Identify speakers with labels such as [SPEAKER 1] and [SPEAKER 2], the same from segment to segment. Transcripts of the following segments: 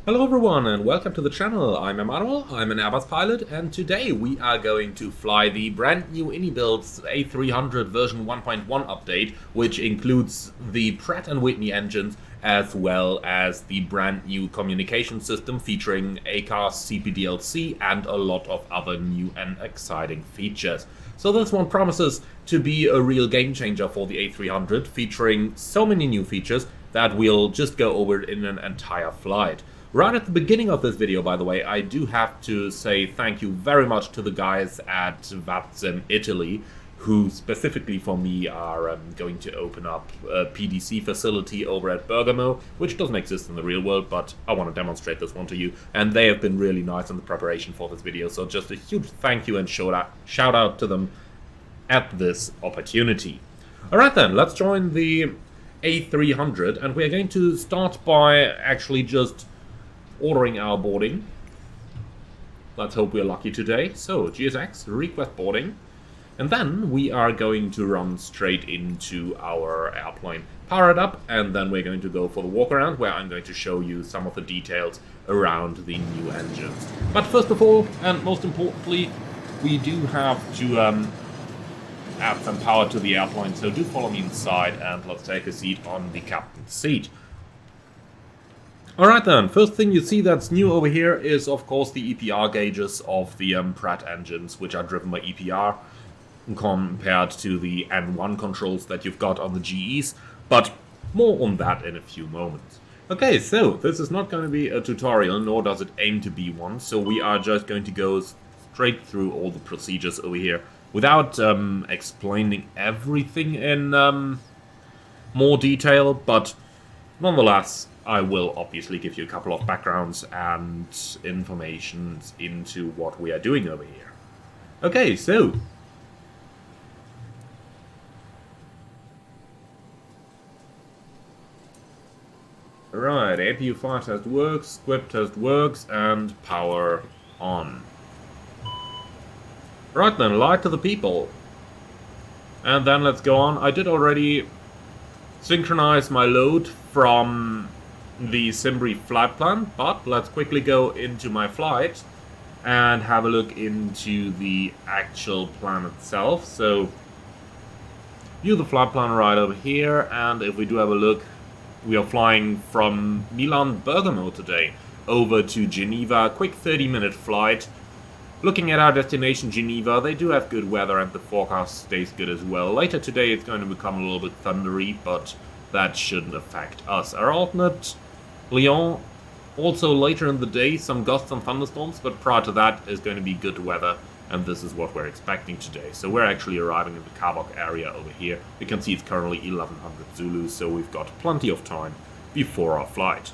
[SPEAKER 1] Hello everyone and welcome to the channel. I'm Emanuel, I'm an Airbus pilot, and today we are going to fly the brand new iniBuilds A300 version 1.1 update, which includes the Pratt & Whitney engines as well as the brand new communication system featuring ACARS CPDLC and a lot of other new and exciting features. So this one promises to be a real game changer for the A300, featuring so many new features that we'll just go over it in an entire flight. Right at the beginning of this video, by the way, I do have to say thank you very much to the guys at VATSIM Italy, who specifically for me are going to open up a PDC facility over at Bergamo, which doesn't exist in the real world, but I want to demonstrate this one to you, and they have been really nice in the preparation for this video, so just a huge thank you and shout out to them at this opportunity. Alright then, let's join the A300, and we're going to start by actually just ordering our boarding. Let's hope we're lucky today. So, GSX, request boarding. And then we are going to run straight into our airplane, power it up, and then we're going to go for the walk around where I'm going to show you some of the details around the new engines. But first of all, and most importantly, we do have to add some power to the airplane, so do follow me inside and let's take a seat on the captain's seat. Alright then, first thing you see that's new over here is of course the EPR gauges of the Pratt engines, which are driven by EPR compared to the N1 controls that you've got on the GEs, but more on that in a few moments. Okay, so this is not going to be a tutorial, nor does it aim to be one, so we are just going to go straight through all the procedures over here without explaining everything in more detail, but nonetheless, I will obviously give you a couple of backgrounds and information into what we are doing over here. Okay, so right, APU fire test works, squib test works, and power on. Right then, light to the people. And then let's go on. I did already synchronize my load from the Simbrief flight plan, but let's quickly go into my flight and have a look into the actual plan itself. So, view the flight plan right over here, and if we do have a look, we are flying from Milan Bergamo today over to Geneva, quick 30-minute flight. Looking at our destination Geneva, they do have good weather and the forecast stays good as well. Later today it's going to become a little bit thundery, but that shouldn't affect us. Our alternate, Lyon, also later in the day, some gusts and thunderstorms, but prior to that is going to be good weather, and this is what we're expecting today. So we're actually arriving in the Karbach area over here. You can see it's currently 1100 Zulu, so we've got plenty of time before our flight.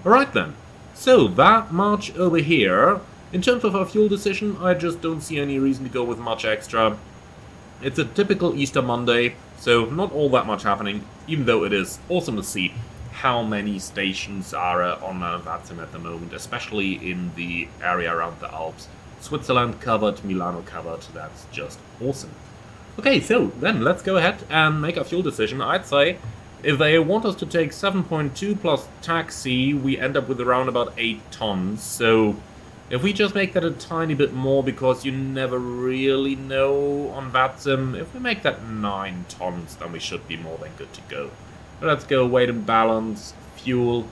[SPEAKER 1] Alright then, so that much over here. In terms of our fuel decision, I just don't see any reason to go with much extra. It's a typical Easter Monday, so not all that much happening, even though it is awesome to see how many stations are on VATSIM at the moment, especially in the area around the Alps. Switzerland covered, Milano covered, that's just awesome. Okay, so then let's go ahead and make a fuel decision. I'd say if they want us to take 7.2 plus taxi, we end up with around about 8 tons, so if we just make that a tiny bit more, because you never really know on VATSIM, if we make that 9 tons, then we should be more than good to go. But let's go weight and balance, fuel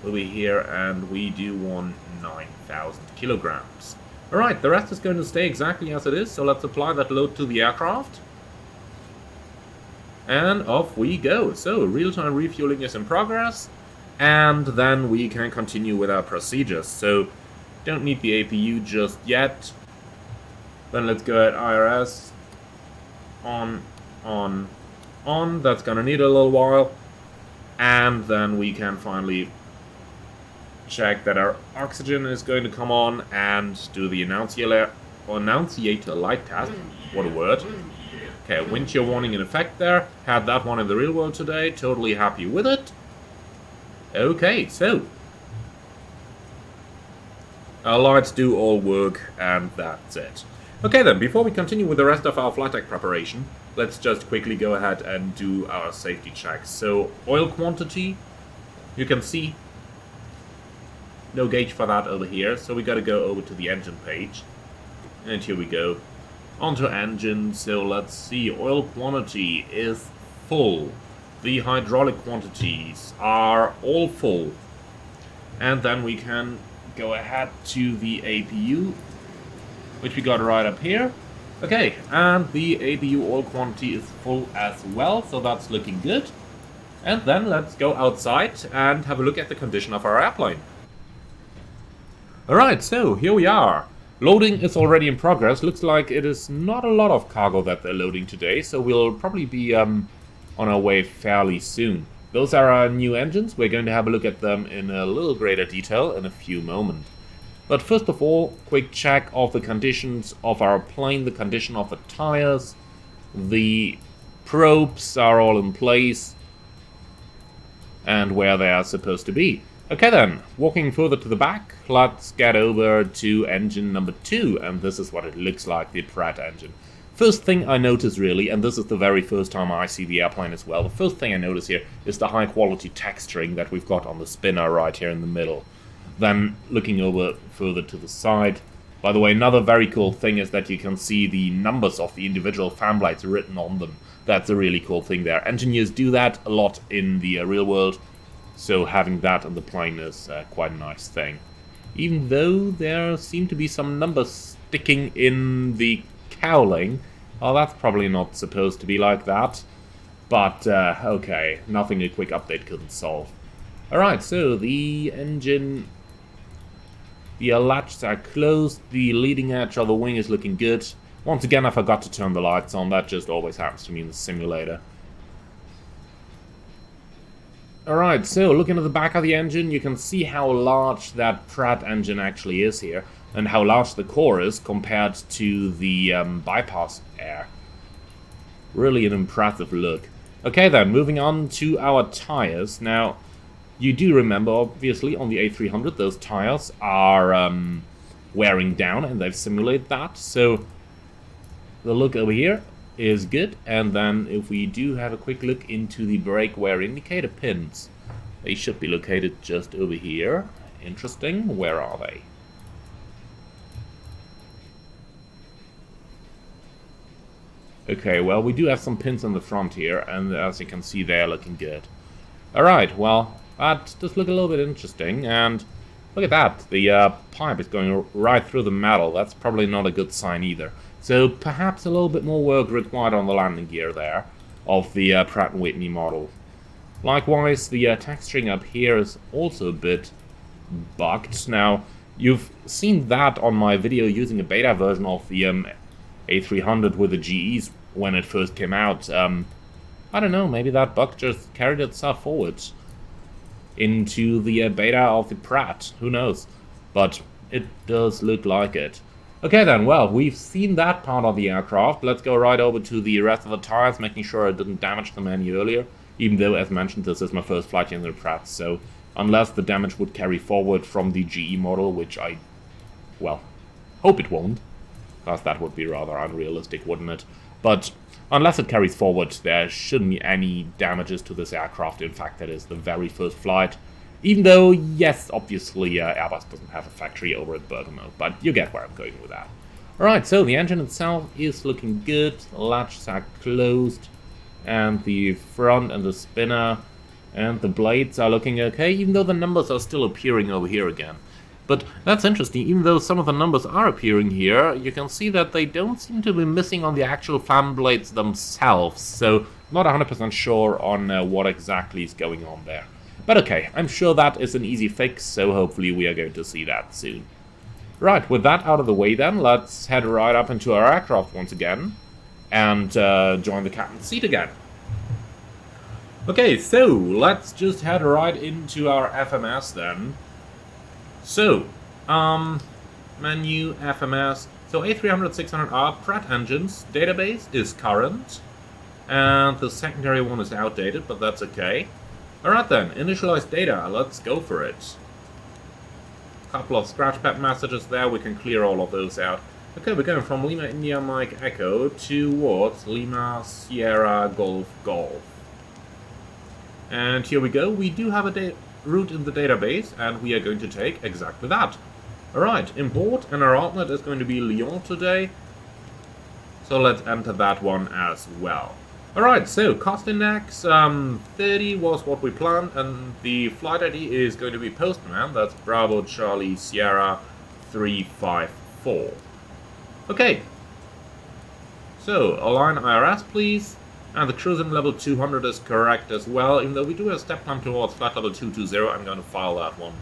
[SPEAKER 1] over here, and we do want 9,000 kilograms. Alright, the rest is going to stay exactly as it is, so let's apply that load to the aircraft. And off we go. So, real-time refueling is in progress, and then we can continue with our procedures. So, don't need the APU just yet. Then let's go at IRS. On. That's gonna need a little while. And then we can finally check that our oxygen is going to come on and do the annunciator light test. What a word. Okay, wind chill warning in effect there. Had that one in the real world today. Totally happy with it. Okay, so our lights do all work, and that's it. Okay then, before we continue with the rest of our flight deck preparation, let's just quickly go ahead and do our safety checks. So, oil quantity, you can see no gauge for that over here, so we gotta go over to the engine page. And here we go. Onto engine, so let's see, oil quantity is full. The hydraulic quantities are all full. And then we can go ahead to the APU, which we got right up here. Okay, and the APU oil quantity is full as well, so that's looking good. And then let's go outside and have a look at the condition of our airplane. Alright, so here we are. Loading is already in progress. Looks like it is not a lot of cargo that they're loading today, so we'll probably be on our way fairly soon. Those are our new engines. We're going to have a look at them in a little greater detail in a few moments. But first of all, quick check of the conditions of our plane, the condition of the tires. The probes are all in place and where they are supposed to be. Okay then, walking further to the back, let's get over to engine number 2, and this is what it looks like, the Pratt engine. First thing I notice really, and this is the very first time I see the airplane as well, the first thing I notice here is the high quality texturing that we've got on the spinner right here in the middle. Then looking over further to the side, by the way, another very cool thing is that you can see the numbers of the individual fan blades written on them. That's a really cool thing there. Engineers do that a lot in the real world, so having that on the plane is quite a nice thing. Even though there seem to be some numbers sticking in the cowling. Oh, that's probably not supposed to be like that. But, okay, nothing a quick update couldn't solve. Alright, so the engine, the latches are closed, the leading edge of the wing is looking good. Once again, I forgot to turn the lights on, that just always happens to me in the simulator. Alright, so looking at the back of the engine, you can see how large that Pratt engine actually is here, and how large the core is compared to the bypass air. Really an impressive look. Okay then, moving on to our tires. Now, you do remember, obviously, on the A300, those tires are wearing down, and they've simulated that, so the look over here is good. And then if we do have a quick look into the brake wear indicator pins, they should be located just over here. Interesting. Where are they? Okay, well, we do have some pins in the front here, and as you can see, they're looking good. Alright, well, that does look a little bit interesting, and look at that. The pipe is going right through the metal. That's probably not a good sign either. So perhaps a little bit more work required on the landing gear there of the Pratt & Whitney model. Likewise, the texturing up here is also a bit bugged. Now, you've seen that on my video using a beta version of the A300 with the GEs when it first came out. I don't know, maybe that bug just carried itself forward into the beta of the Pratt. Who knows? But it does look like it. Okay then, well, we've seen that part of the aircraft. Let's go right over to the rest of the tires, making sure I didn't damage them any earlier. Even though, as mentioned, this is my first flight in the Pratt, so unless the damage would carry forward from the GE model, which I, well, hope it won't, because that would be rather unrealistic, wouldn't it? But unless it carries forward, there shouldn't be any damages to this aircraft. In fact, that is the very first flight. Even though, yes, obviously, Airbus doesn't have a factory over at Bergamo, but you get where I'm going with that. Alright, so the engine itself is looking good, the latches are closed, and the front and the spinner and the blades are looking okay, even though the numbers are still appearing over here again. But that's interesting, even though some of the numbers are appearing here, you can see that they don't seem to be missing on the actual fan blades themselves, so not 100% sure on what exactly is going on there. But okay, I'm sure that is an easy fix, so hopefully we are going to see that soon. Right, with that out of the way then, let's head right up into our aircraft once again, and join the captain's seat again. Okay, so let's just head right into our FMS then. So, menu, FMS, so A300-600R Pratt engines, database is current, and the secondary one is outdated, but that's okay. Alright then, initialize data, let's go for it. Couple of scratchpad messages there, we can clear all of those out. Okay, we're going from Lima India Mike Echo towards Lima Sierra Golf Golf. And here we go, we do have a route in the database, and we are going to take exactly that. Alright, import, and our alternate is going to be Lyon today. So let's enter that one as well. Alright, so cost index 30 was what we planned, and the flight ID is going to be Postman. That's Bravo Charlie Sierra 354. Okay. So, align IRS please. And the cruising level 200 is correct as well. Even though we do have step climb towards flight level 220, I'm going to file that one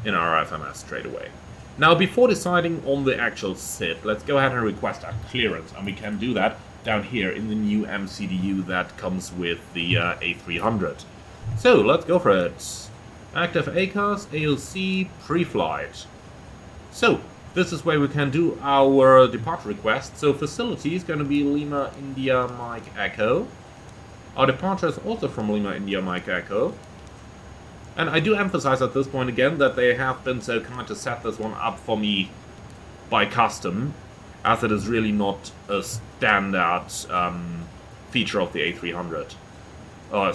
[SPEAKER 1] in our FMS straight away. Now, before deciding on the actual SID, let's go ahead and request our clearance. And we can do that down here in the new MCDU that comes with the A300. So, let's go for it. Active ACAS, AOC, pre-flight. So, this is where we can do our departure request. So, facility is going to be Lima India Mike Echo. Our departure is also from Lima India Mike Echo. And I do emphasize at this point again that they have been so kind to set this one up for me by custom, as it is really not a standard feature of the A300.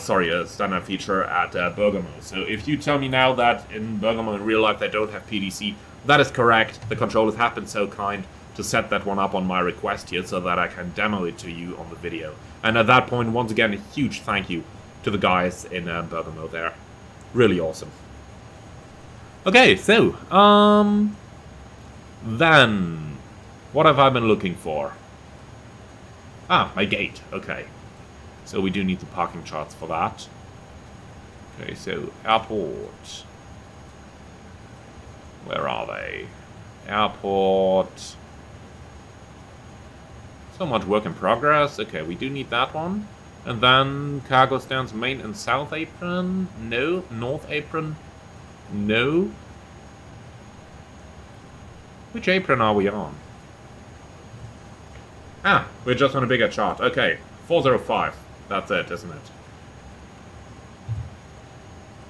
[SPEAKER 1] Sorry, a standard feature at Bergamo. So if you tell me now that in Bergamo in real life they don't have PDC, that is correct. The controllers have been so kind to set that one up on my request here so that I can demo it to you on the video. And at that point, once again, a huge thank you to the guys in Bergamo there. Really awesome. Okay, so, then, what have I been looking for? Ah, my gate, okay. So we do need the parking charts for that. Okay, so, airport. Where are they? Airport. So much work in progress. Okay, we do need that one. And then cargo stands main and south apron. No. North apron. No. Which apron are we on? Ah, we're just on a bigger chart. Okay, 405. That's it, isn't it?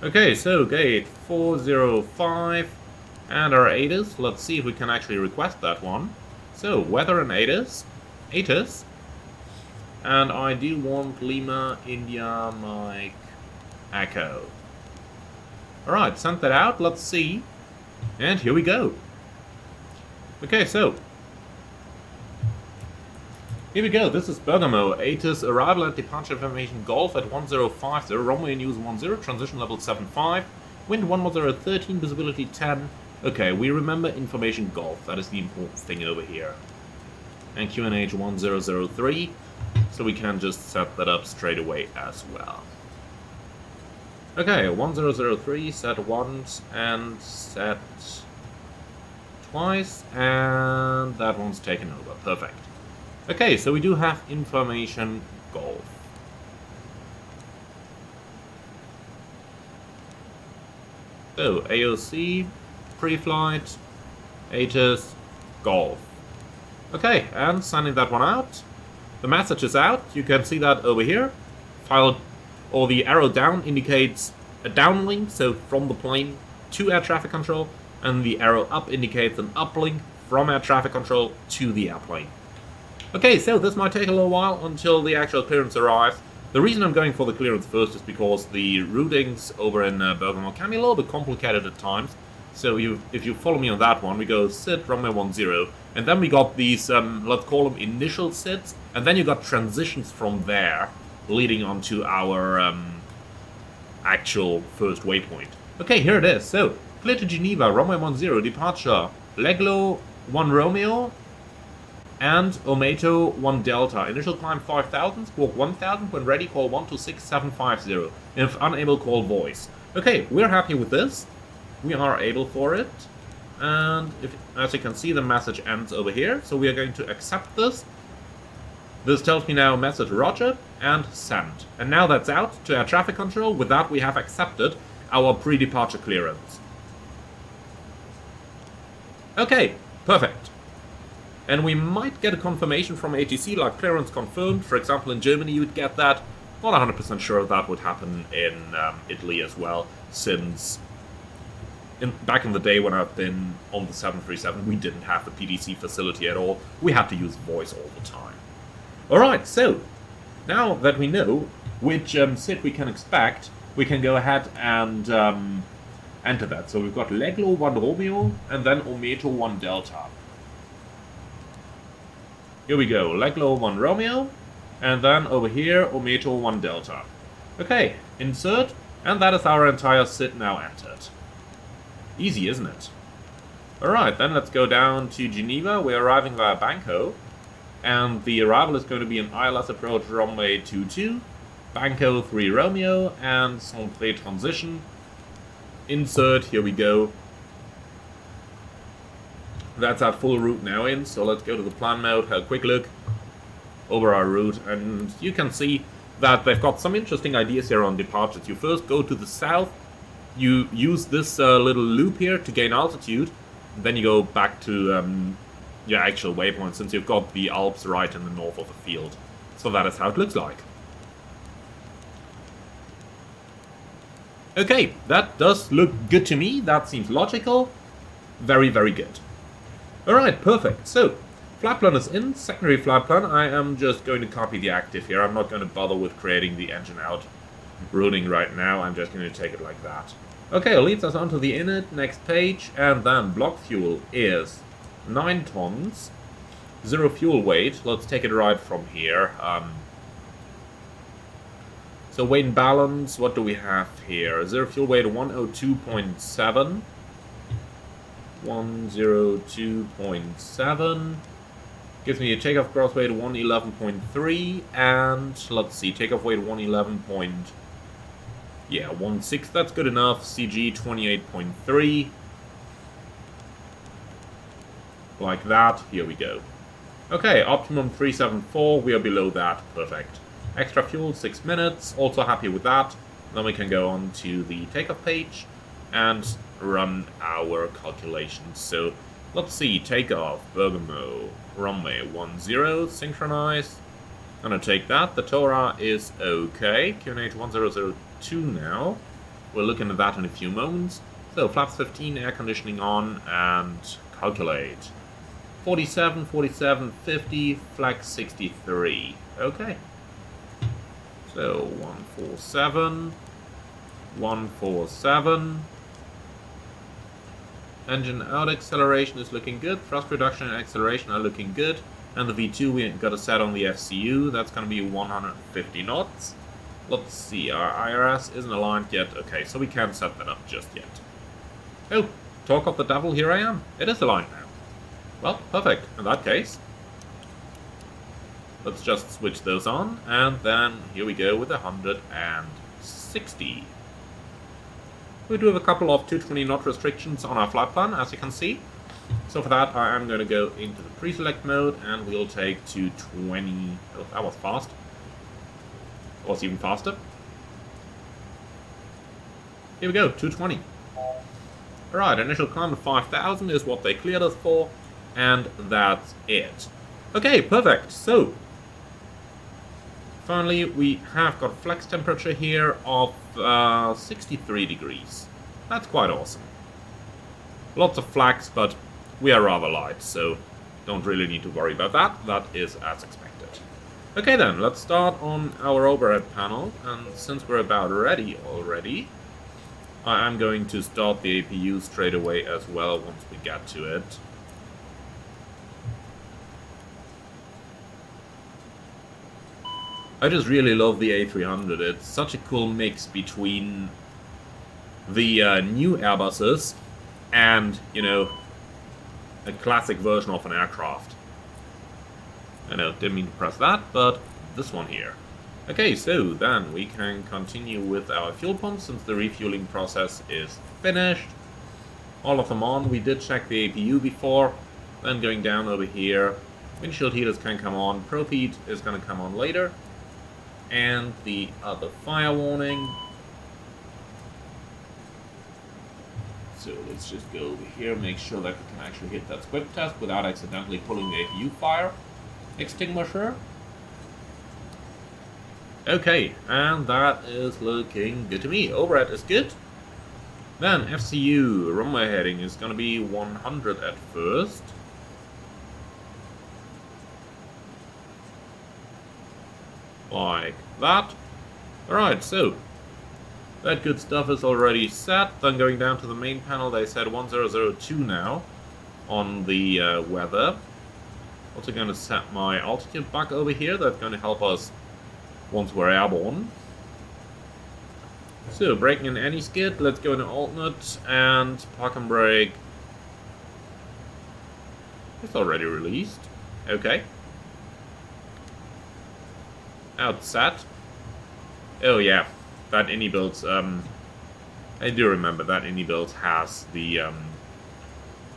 [SPEAKER 1] Okay, so gate 405. And our ATIS. Let's see if we can actually request that one. So, weather and ATIS. ATIS. And I do want Lima, India, Mike, Echo. Alright, sent that out. Let's see. And here we go. Okay, so. Here we go. This is Bergamo. ATIS arrival at departure information Golf at 1050. Runway news 10. Transition level 75. Wind 11013. Visibility 10. Okay, we remember information Golf. That is the important thing over here. And QNH 1003. So we can just set that up straight away as well. Okay, 1003 set once and set twice, and that one's taken over. Perfect. Okay, so we do have information Golf. So, AOC, pre-flight, ATIS, Golf. Okay, and sending that one out. The message is out. You can see that over here. File, or the arrow down indicates a downlink, so from the plane to air traffic control, and the arrow up indicates an uplink from air traffic control to the airplane. Okay, so this might take a little while until the actual clearance arrives. The reason I'm going for the clearance first is because the routings over in Bergamo can be a little bit complicated at times. So if you follow me on that one, we go SID, runway 10, and then we got these, let's call them initial SIDs, and then you got transitions from there, leading on to our actual first waypoint. Okay, here it is. So, clear to Geneva, runway 10, departure, Leglo 1 Romeo, and Ometo 1 Delta. Initial climb 5000, squawk 1000, when ready call 126750. If unable, call voice. Okay, we're happy with this. We are able for it, and as you can see, the message ends over here, so we are going to accept this. This tells me now message roger and send. And now that's out to air traffic control. With that, we have accepted our pre-departure clearance. Okay, perfect. And we might get a confirmation from ATC, like clearance confirmed. For example, in Germany, you would get that. Not 100% sure if that would happen in Italy as well, since back in the day when I've been on the 737, we didn't have the PDC facility at all. We had to use voice all the time. Alright, so now that we know which SID we can expect, we can go ahead and enter that. So we've got Leglo 1 Romeo and then Ometo 1 Delta. Here we go, Leglo 1 Romeo, and then over here, Ometo 1 Delta. Okay, insert, and that is our entire SID now entered. Easy, isn't it? Alright, then let's go down to Geneva. We're arriving via Banco, and the arrival is going to be an ILS approach runway 22, Banco 3 Romeo, and Centré transition. Insert, here we go. That's our full route now in, so let's go to the plan mode, have a quick look over our route, and you can see that they've got some interesting ideas here on departures. You first go to the south, you use this little loop here to gain altitude, and then you go back to your actual waypoint, since you've got the Alps right in the north of the field. So that is how it looks like. Okay, that does look good to me, that seems logical. Very, very good. Alright, perfect. So, flight plan is in, secondary flight plan. I am just going to copy the active here. I'm not going to bother with creating the engine out routing right now. I'm just going to take it like that. Okay, it leads us onto the init, next page, and then block fuel is 9 tons, 0 fuel weight. Let's take it right from here. So weight and balance, what do we have here? 0 fuel weight 102.7. 102.7 gives me a takeoff gross weight of 111.3, and let's see, takeoff weight 111.16. That's good enough. CG 28.3, like that. Here we go. Okay, optimum 374. We are below that. Perfect. Extra fuel 6 minutes. Also happy with that. Then we can go on to the takeoff page and run our calculations. So let's see, takeoff, Bergamo, runway 10, synchronize. Gonna take that. The TORA is okay. QNH 1002 now. We're looking at that in a few moments. So flaps 15, air conditioning on, and calculate. 47, 47, 50, flex 63. Okay. So 147, 147. Engine out acceleration is looking good. Thrust reduction and acceleration are looking good. And the V2 we got to set on the FCU. That's going to be 150 knots. Let's see, our IRS isn't aligned yet. Okay, so we can't set that up just yet. Oh, talk of the devil, here I am. It is aligned now. Well, perfect. In that case, let's just switch those on. And then here we go with 160. We do have a couple of 220 knot restrictions on our flight plan, as you can see. So for that, I am going to go into the pre-select mode, and we'll take 220. Oh, that was fast. That was even faster. Here we go, 220. Alright, initial climb of 5,000 is what they cleared us for, and that's it. Okay, perfect. So, finally, we have got flex temperature here of 63 degrees. That's quite awesome. Lots of flex, but we are rather light, so don't really need to worry about that. That is as expected. Okay then, let's start on our overhead panel, and since we're about ready already, I am going to start the APU straight away as well once we get to it. I just really love the A300. It's such a cool mix between the new Airbuses and, you know, a classic version of an aircraft. I know, didn't mean to press that, but this one here. Okay, so then we can continue with our fuel pumps since the refueling process is finished. All of them on. We did check the APU before. Then going down over here, windshield heaters can come on. Prop heat is going to come on later. And the other fire warning. So let's just go over here, make sure that we can actually hit that squib test without accidentally pulling the APU fire extinguisher. Okay, and that is looking good to me. Overhead is good. Then FCU runway heading is going to be 100 at first. Like that. Alright, so That good stuff is already set. Then going down to the main panel, they said 1002 now on the weather. Also going to set my altitude back over here. That's going to help us once we're airborne. So, braking in any skid, let's go into alternate and park and brake. It's already released. Okay. Out set. Oh yeah, that iniBuilds, I do remember that iniBuilds has the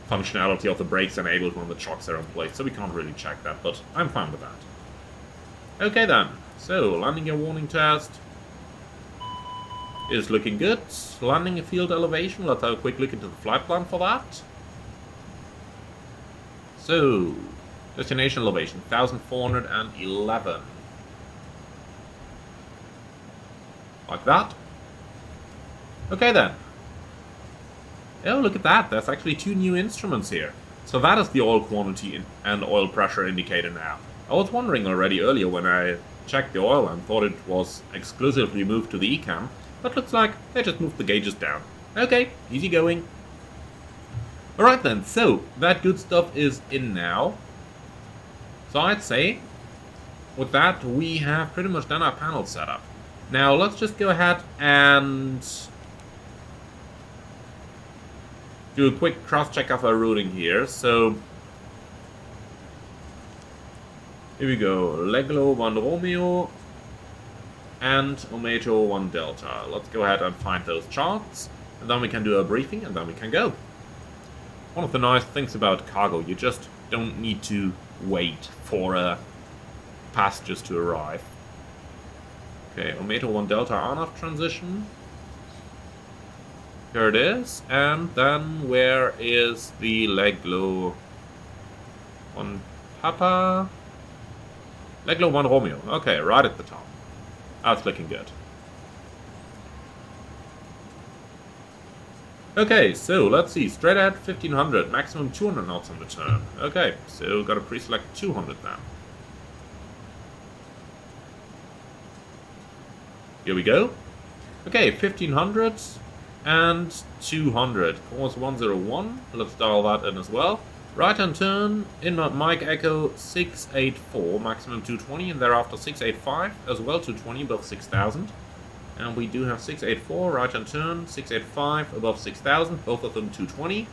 [SPEAKER 1] functionality of the brakes enabled when the chocks are in place, so we can't really check that, but I'm fine with that. Okay then, so landing gear warning test is looking good. Landing field elevation, let's have a quick look into the flight plan for that. So, destination elevation, 1411. Like that. Okay then. Oh, look at that. There's actually 2 new instruments here. So that is the oil quantity and oil pressure indicator now. I was wondering already earlier when I checked the oil and thought it was exclusively moved to the ECAM, but looks like they just moved the gauges down. Okay, easy going. Alright then, so that good stuff is in now. So I'd say, with that, we have pretty much done our panel setup. Now let's just go ahead and do a quick cross-check of our routing here. So here we go, Leglo 1 Romeo and Ometo 1 Delta. Let's go ahead and find those charts, and then we can do a briefing, and then we can go. One of the nice things about cargo, you just don't need to wait for passengers to arrive. Okay, Ometo 1 Delta on-off transition. Here it is. And then where is the Leglo 1 Papa? Leglo 1 Romeo. Okay, right at the top. That's looking good. Okay, so let's see. Straight at 1500, maximum 200 knots on the turn. Okay, so got to pre-select 200 now. Here we go. Okay, 1500 and 200. Course 101. Let's dial that in as well. Right hand turn, in Mike Echo 684, maximum 220, and thereafter 685, as well 220 above 6000. And we do have 684, right hand turn, 685 above 6000, both of them 220.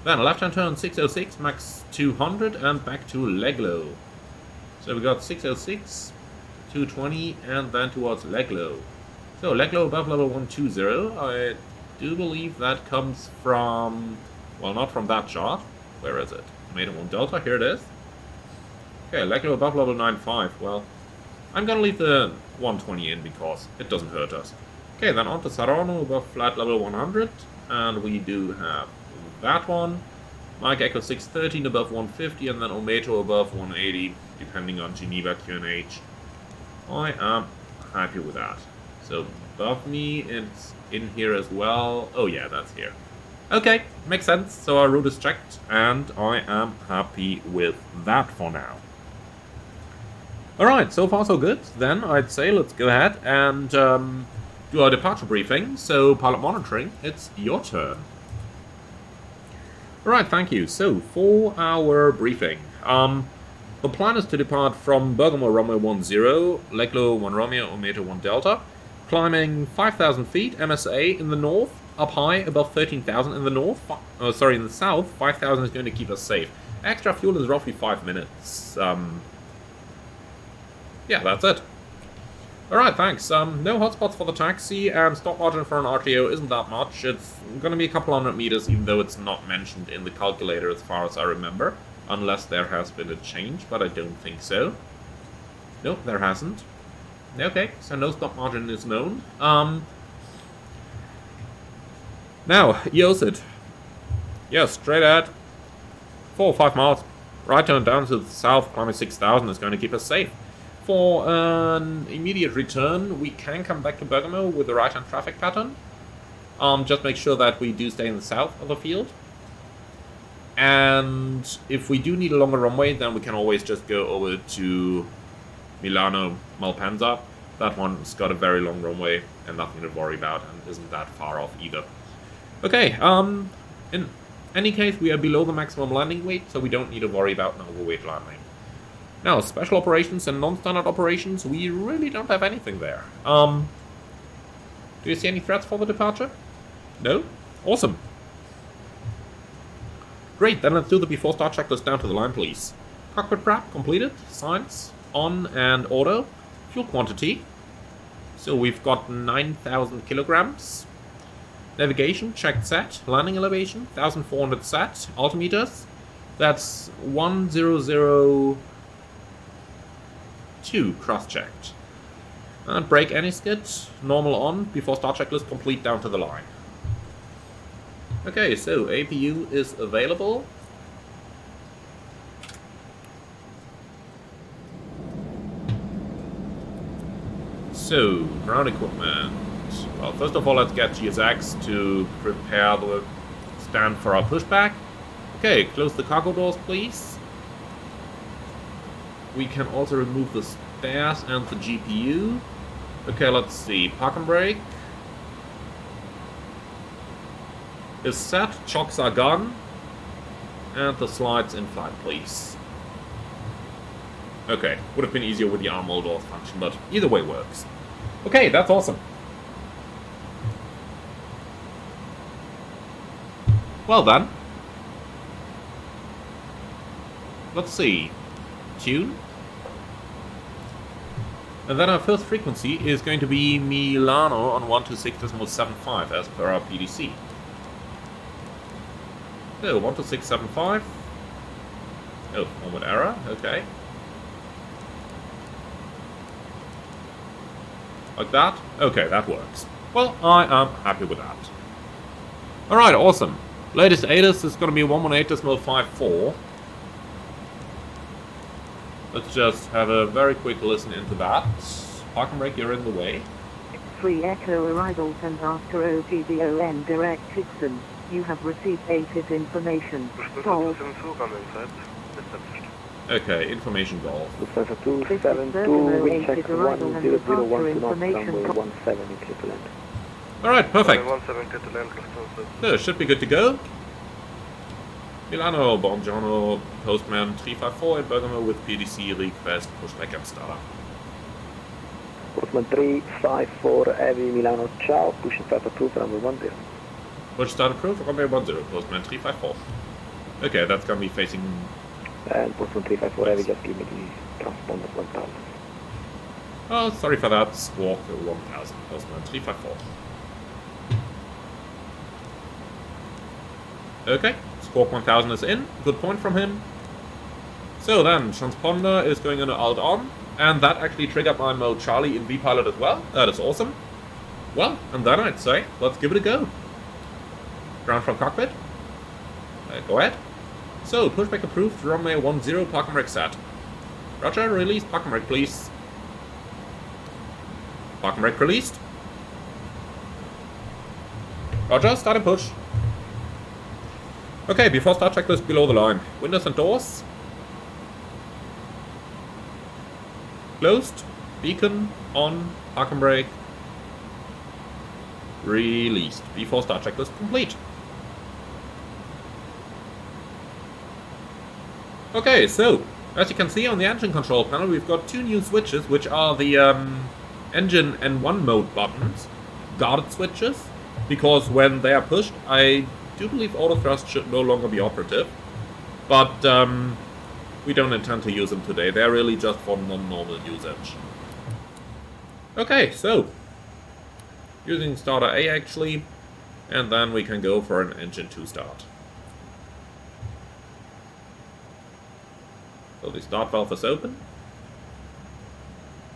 [SPEAKER 1] Then left hand turn 606, max 200, and back to Leglo. So we got 606, 220, and then towards Leglo. So Leglo above level 120, I do believe that comes from, well, not from that chart. Where is it? Ometo 1 Delta, here it is. Okay, Leglo above level 95, well, I'm gonna leave the 120 in because it doesn't hurt us. Okay, then on to Saronno above flat level 100, and we do have that one. Mike Echo 613 above 150, and then Ometo above 180, depending on Geneva QNH. I am happy with that. So above me, it's in here as well. Oh yeah, that's here. Okay, makes sense. So our route is checked, and I am happy with that for now. Alright, so far so good. Then I'd say let's go ahead and do our departure briefing. So pilot monitoring, it's your turn. Alright, thank you. So for our briefing, the plan is to depart from Bergamo Romeo 10, Leglo 1 Romeo, Ometo 1 Delta, climbing 5,000 feet, MSA in the north, up high above 13,000 in the north, in the south, 5,000 is going to keep us safe. Extra fuel is roughly 5 minutes. Yeah, that's it. Alright, thanks. No hotspots for the taxi, and stop margin for an RTO isn't that much. It's going to be a couple hundred meters, even though it's not mentioned in the calculator as far as I remember. Unless there has been a change, but I don't think so. Nope, there hasn't. Okay, so no stop margin is known. Now, Yosid. Yes, straight at 4 or 5 miles. Right turn down to the south, climbing 6,000 is going to keep us safe. For an immediate return, we can come back to Bergamo with the right-hand traffic pattern. Just make sure that we do stay in the south of the field. And if we do need a longer runway, then we can always just go over to Milano Malpensa That one's got a very long runway and nothing to worry about and isn't that far off either. Okay, in any case, we are below the maximum landing weight, so we don't need to worry about an overweight landing. Now, special operations and non-standard operations, we really don't have anything there. Do you see any threats for the departure? No? Awesome. Great, then let's do the before start checklist down to the line, please. Cockpit prep completed, signs, on and auto. Fuel quantity. So we've got 9,000 kilograms. Navigation, checked set. Landing elevation, 1,400 set. Altimeters, that's 1002 cross-checked. And brake anti-skid, normal on, before start checklist complete down to the line. Okay, so APU is available. So, ground equipment. Well, first of all, let's get GSX to prepare the stand for our pushback. Okay, close the cargo doors, please. We can also remove the stairs and the GPU. Okay, let's see. Park and brake is set, chocks are gone, and the slides in flight, please. Okay, would have been easier with the arm all doors function, but either way works. Okay, that's awesome. Well done. Let's see. Tune. And then our first frequency is going to be Milano on 126.75 as per our PDC. So, 12675. Oh, moment error, okay. Like that? Okay, that works. Well, I am happy with that. Alright, awesome. Latest ATIS is going to be 118.54. Let's just have a very quick listen into that. Park and brake, you're in the way.
[SPEAKER 2] 3 Echo arrivals and after OPDON direct system. You have received ATIS information. Golf.
[SPEAKER 1] Okay, information golf.
[SPEAKER 3] Lufthansa 272, wind check 10012 knots, runway 17 clear to land.
[SPEAKER 1] Alright, perfect. So, should be good to go. Milano, Buongiorno, Postman 354 in Bergamo with PDC request pushback and startup.
[SPEAKER 3] Postman 354, heavy Milano, ciao, push start approved, runway 10.
[SPEAKER 1] Push start approved, runway 10, Postman 354. Okay, that's gonna be facing...
[SPEAKER 3] And Postman 354, heavy, just give me the transponder 1000.
[SPEAKER 1] Oh, sorry for that, Squawk 1000, Postman 354. Okay, Squawk 1000 is in, good point from him. So then, transponder is going into alt on, and that actually triggered my mode Charlie in V-Pilot as well. That is awesome. Well, and then I'd say, let's give it a go. Ground from cockpit. Go ahead. So, pushback approved, runway 10, park and brake set. Roger, release, park and brake please. Park and brake released. Roger, start and push. Okay, before start checklist below the line. Windows and doors. Closed. Beacon on. Park and brake. Released. Before start checklist complete. Okay, so as you can see on the engine control panel, we've got two new switches, which are the engine and one mode buttons, guarded switches, because when they are pushed, I do believe auto thrust should no longer be operative, but we don't intend to use them today. They're really just for non-normal usage. Okay, so using starter A actually, and then we can go for an engine 2 start. So the start valve is open.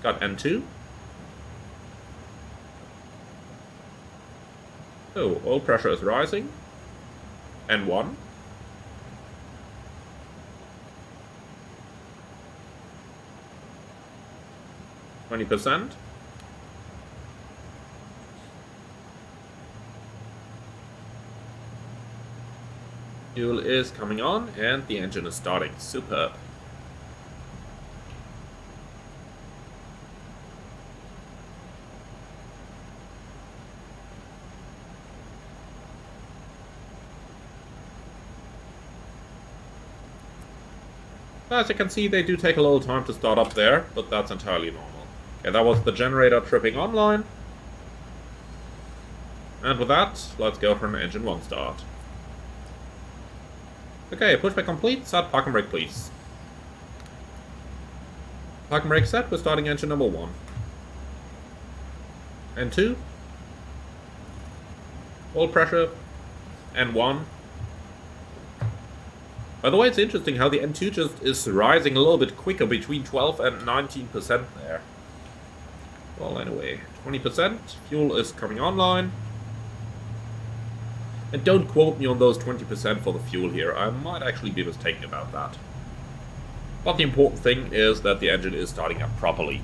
[SPEAKER 1] Got N2. So oil pressure is rising. N1. %. Fuel is coming on and the engine is starting. Superb. As you can see, they do take a little time to start up there, but that's entirely normal. Okay, that was the generator tripping online. And with that, let's go for an engine 1 start. Okay, pushback complete. Start park and brake, please. Park and brake set. We're starting engine number 1. And 2. Oil pressure. And 1. By the way, it's interesting how the N2 just is rising a little bit quicker, between 12 and 19% there. Well, anyway, 20%. Fuel is coming online. And don't quote me on those 20% for the fuel here. I might actually be mistaken about that. But the important thing is that the engine is starting up properly.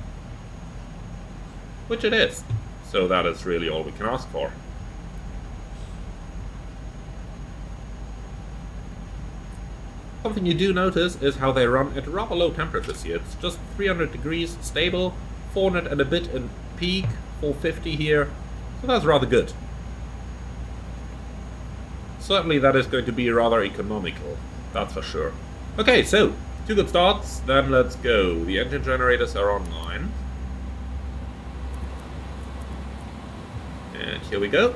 [SPEAKER 1] Which it is. So that is really all we can ask for. Something you do notice is how they run at rather low temperatures here. It's just 300 degrees stable, 400 and a bit in peak, 450 here. So that's rather good. Certainly that is going to be rather economical, that's for sure. Okay, so, 2 good starts, then let's go. The engine generators are online. And here we go.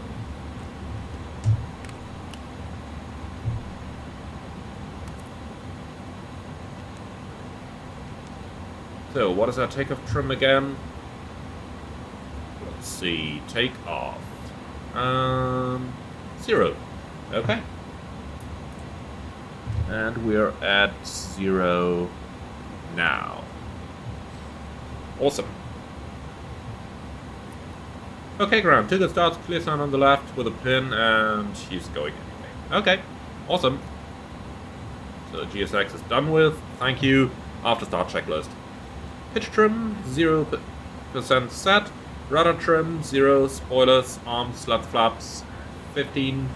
[SPEAKER 1] So, what is our takeoff trim again? Let's see, take off. 0. Okay. And we're at 0 now. Awesome. Okay, ground. 2 good starts, clear sign on the left with a pin, and he's going anyway. Okay, awesome. So GSX is done with. Thank you. After start checklist. Pitch trim, 0% set. Rudder trim, 0. Spoilers, arms, slats, flaps, 15.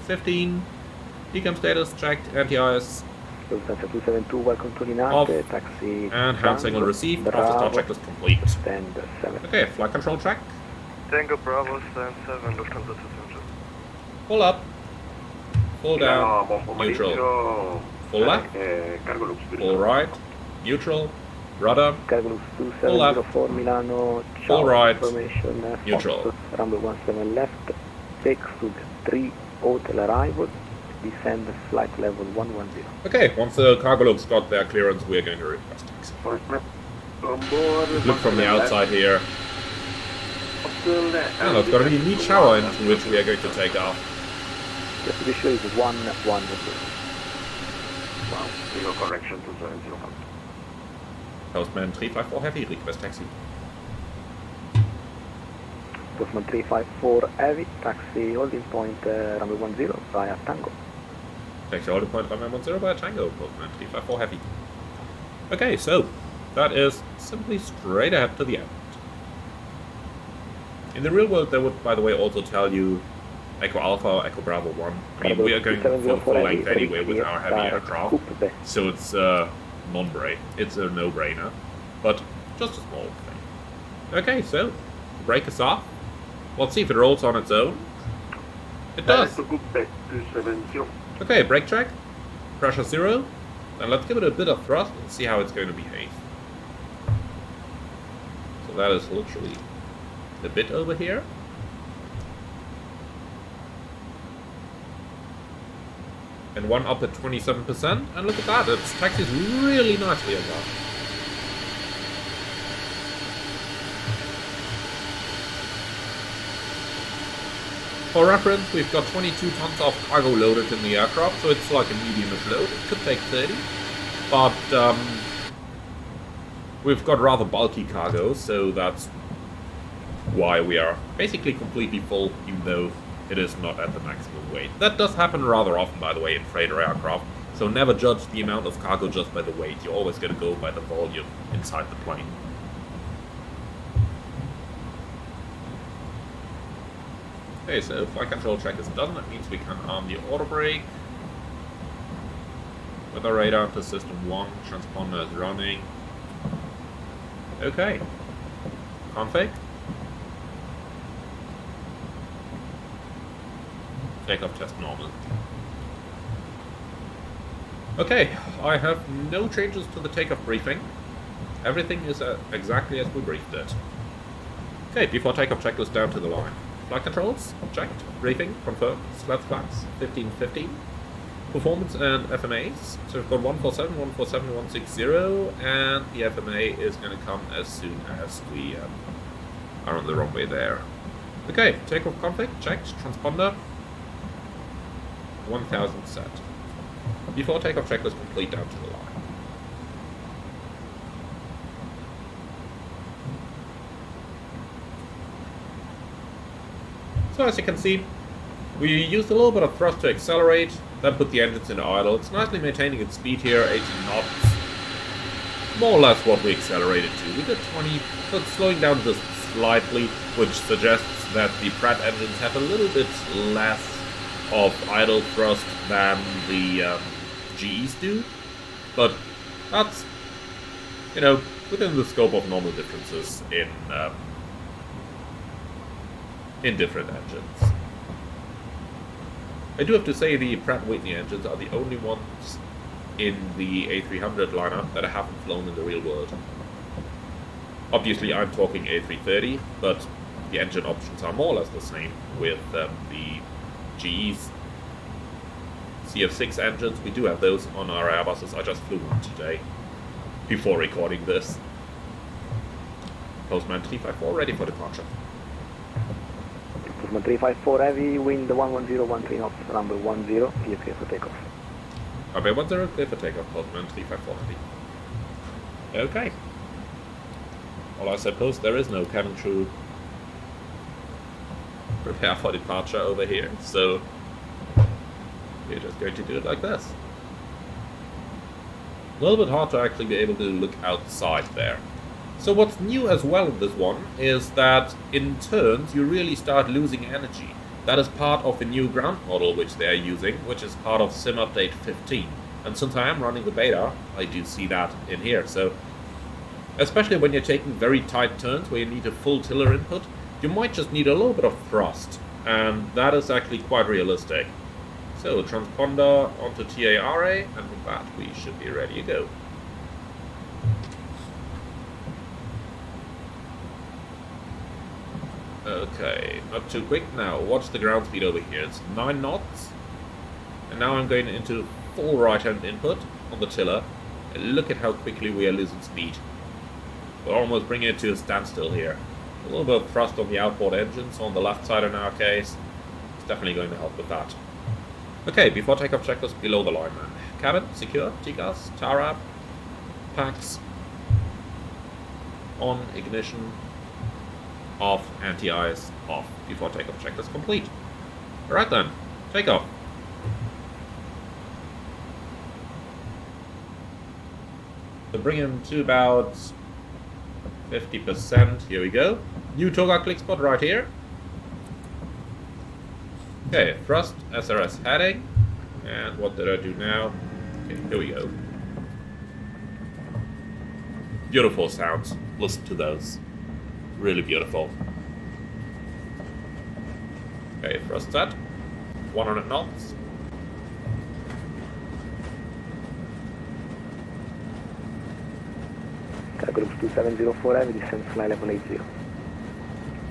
[SPEAKER 1] Decam status checked, anti-ice
[SPEAKER 3] Lufthansa 272, welcome to
[SPEAKER 1] off,
[SPEAKER 3] Linate, taxi
[SPEAKER 1] and hand signal received. After start checklist complete.
[SPEAKER 3] Stand 7.
[SPEAKER 1] Okay, flight control check.
[SPEAKER 4] Tango Bravo, stand 7, Lufthansa 272.
[SPEAKER 1] Full up. Full down. Neutral. Full left. Full right. Neutral. Rudder.
[SPEAKER 3] Cargolux
[SPEAKER 1] Full left.
[SPEAKER 3] 2704 Milano,
[SPEAKER 1] Full right.
[SPEAKER 3] information,
[SPEAKER 1] Neutral.
[SPEAKER 3] Fox, runway 17 left, take to 3 hotel arrival, descend flight level 110.
[SPEAKER 1] Okay, once the Cargolux got their clearance, we're going to request taxi. Look from the outside here. And that's going to be a neat shower into which we are going to take off.
[SPEAKER 3] Just to be sure, it's 110.
[SPEAKER 4] Wow, zero correction to 70.
[SPEAKER 1] Postman 354 Heavy, request taxi.
[SPEAKER 3] Postman 354 Heavy, taxi holding point runway 10 via Tango.
[SPEAKER 1] Taxi holding point runway 10 by Tango, Postman 354 Heavy. Okay, so that is simply straight ahead to the end. In the real world, they would, by the way, also tell you Echo Alpha or Echo Bravo 1. I mean, we are going for full length anyway with our heavy aircraft, so it's non-brain. It's a no-brainer, but just a small thing. Okay, so brake is off. Let's see if it rolls on its own. It does. Okay, brake check. Pressure 0. And let's give it a bit of thrust and see how it's going to behave. So that is literally a bit over here. And one up at 27%. And look at that, it taxis really nicely above. For reference, we've got 22 tons of cargo loaded in the aircraft, so it's like a medium-ish load. It could take 30, but we've got rather bulky cargo, so that's why we are basically completely full, even though it is not at the maximum weight. That does happen rather often, by the way, in freighter aircraft, so never judge the amount of cargo just by the weight. You're always going to go by the volume inside the plane. Okay, so flight control check is done. That means we can arm the auto brake. Weather radar to system 1. Transponder is running. Okay. Config. Takeoff test normal. Okay, I have no changes to the takeoff briefing. Everything is exactly as we briefed it. Okay, before takeoff checklist down to the line. Flight controls, checked. Briefing, confirmed. Slats flaps, 1515. Performance and FMAs. So we've got 147, 147, 160, and the FMA is going to come as soon as we are on the runway there. Okay, takeoff config, checked. Transponder, 1000 set. Before takeoff checklist complete down to the line. So as you can see, we used a little bit of thrust to accelerate, then put the engines in idle. It's nicely maintaining its speed here, 18 knots. More or less what we accelerated to. We did 20, but slowing down just slightly, which suggests that the Pratt engines have a little bit less of idle thrust than the GEs do. But that's, you know, within the scope of normal differences in different engines. I do have to say the Pratt & Whitney engines are the only ones in the A300 lineup that I haven't flown in the real world. Obviously I'm talking A330, but the engine options are more or less the same with the GE's CF6 engines. We do have those on our Airbuses. I just flew one today, before recording this. Postman 354 ready for departure.
[SPEAKER 3] Postman 354 heavy, wind 110, 13 knots, number 10, clear for takeoff.
[SPEAKER 1] Okay, 10 clear for takeoff, Postman 354 heavy. Okay. Well, I suppose there is no cabin crew prepare for departure over here, so we're just going to do it like this. A little bit hard to actually be able to look outside there. So what's new as well in this one is that in turns you really start losing energy. That is part of the new ground model which they are using, which is part of Sim Update 15. And since I am running the beta, I do see that in here. So especially when you're taking very tight turns where you need a full tiller input, you might just need a little bit of thrust. And that is actually quite realistic. So transponder onto TARA, and with that we should be ready to go. Okay, not too quick now. Watch the ground speed over here. It's 9 knots. And now I'm going into full right-hand input on the tiller. And look at how quickly we are losing speed. We're almost bringing it to a standstill here. A little bit of thrust on the outboard engines, on the left side in our case. It's definitely going to help with that. Okay, before takeoff checklist, below the line, man. Cabin, secure, TCAS, TARAP, packs, on, ignition, off, anti-ice, off, before takeoff checklist complete. Alright then, takeoff. So bring him to about 50%, here we go. New Toga click spot right here. Okay, thrust, SRS heading, and what did I do now? Okay, here we go. Beautiful sounds, listen to those. Really beautiful. Okay, thrust set, 100 knots.
[SPEAKER 3] Group 2704 heavy, descent fly level 80.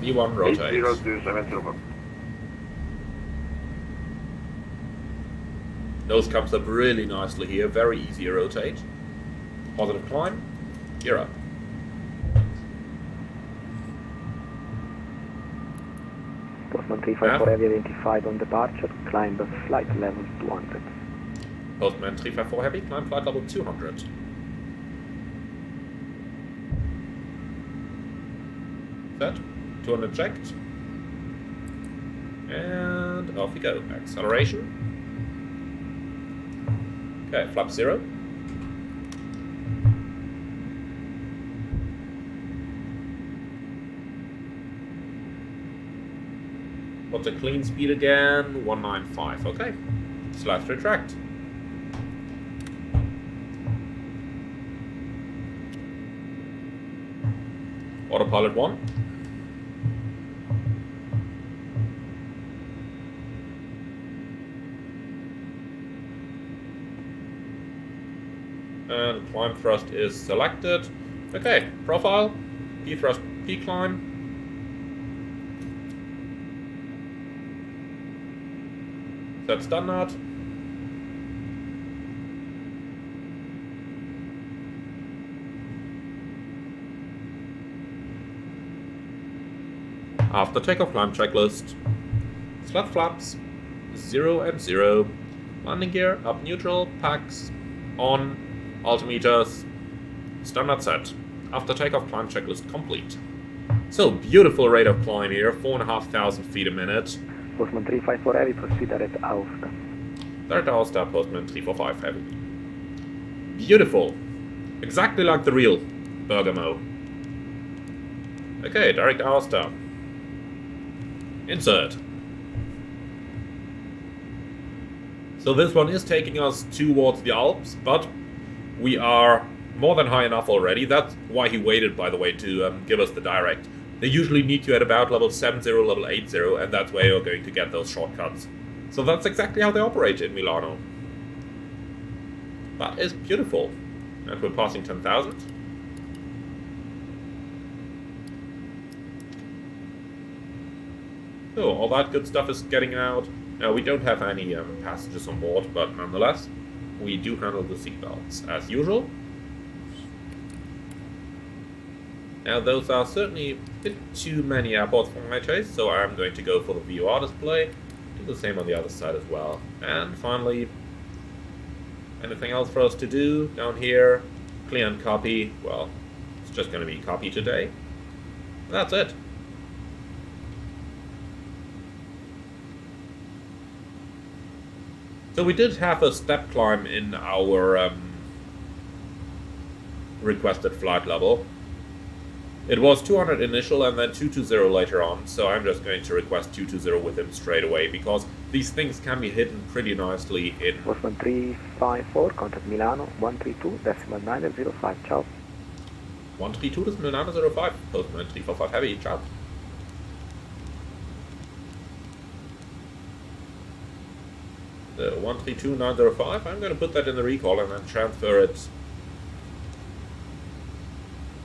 [SPEAKER 1] V1 rotate.
[SPEAKER 4] 802704.
[SPEAKER 1] Nose comes up really nicely here, very easy to rotate. Positive climb, gear up.
[SPEAKER 3] Postman 354 heavy identified on departure, climb flight level 200.
[SPEAKER 1] Postman 354 heavy, climb flight level 200. Set, 200 checked. And off we go. Acceleration. Okay, flap 0. What's a clean speed again? 195, okay. Slash retract. Autopilot 1. And climb thrust is selected. Okay, profile, P thrust, P climb. Set standard. After takeoff climb checklist. Slat flaps, 0 and 0. Landing gear, up neutral, packs, on, altimeters, standard set. After takeoff climb checklist complete. So, beautiful rate of climb here, 4,500 feet a minute.
[SPEAKER 3] Postman 354 Heavy, proceed direct Aosta.
[SPEAKER 1] Direct Aosta, Postman 345 Heavy. Beautiful. Exactly like the real Bergamo. Okay, direct Aosta. Insert. So this one is taking us towards the Alps, but we are more than high enough already. That's why he waited, by the way, to give us the direct. They usually need you at about level 70, level 80, and that's where you're going to get those shortcuts. So that's exactly how they operate in Milano. That is beautiful. And we're passing 10,000. So all that good stuff is getting out. Now, we don't have any passengers on board, but nonetheless, we do handle the seatbelts as usual. Now, those are certainly a bit too many airports for my taste, so I'm going to go for the VOR display. Do the same on the other side as well. And finally, anything else for us to do down here? Clear and copy. Well, it's just going to be copy today. That's it. So we did have a step climb in our requested flight level. It was 200 initial and then 220 later on, so I'm just going to request 220 with him straight away, because these things can be hidden pretty nicely in...
[SPEAKER 3] Postman 354, contact Milano, 132.905, ciao.
[SPEAKER 1] 132.905, Postman 345 Heavy, ciao. The 132.905, I'm going to put that in the recall and then transfer it.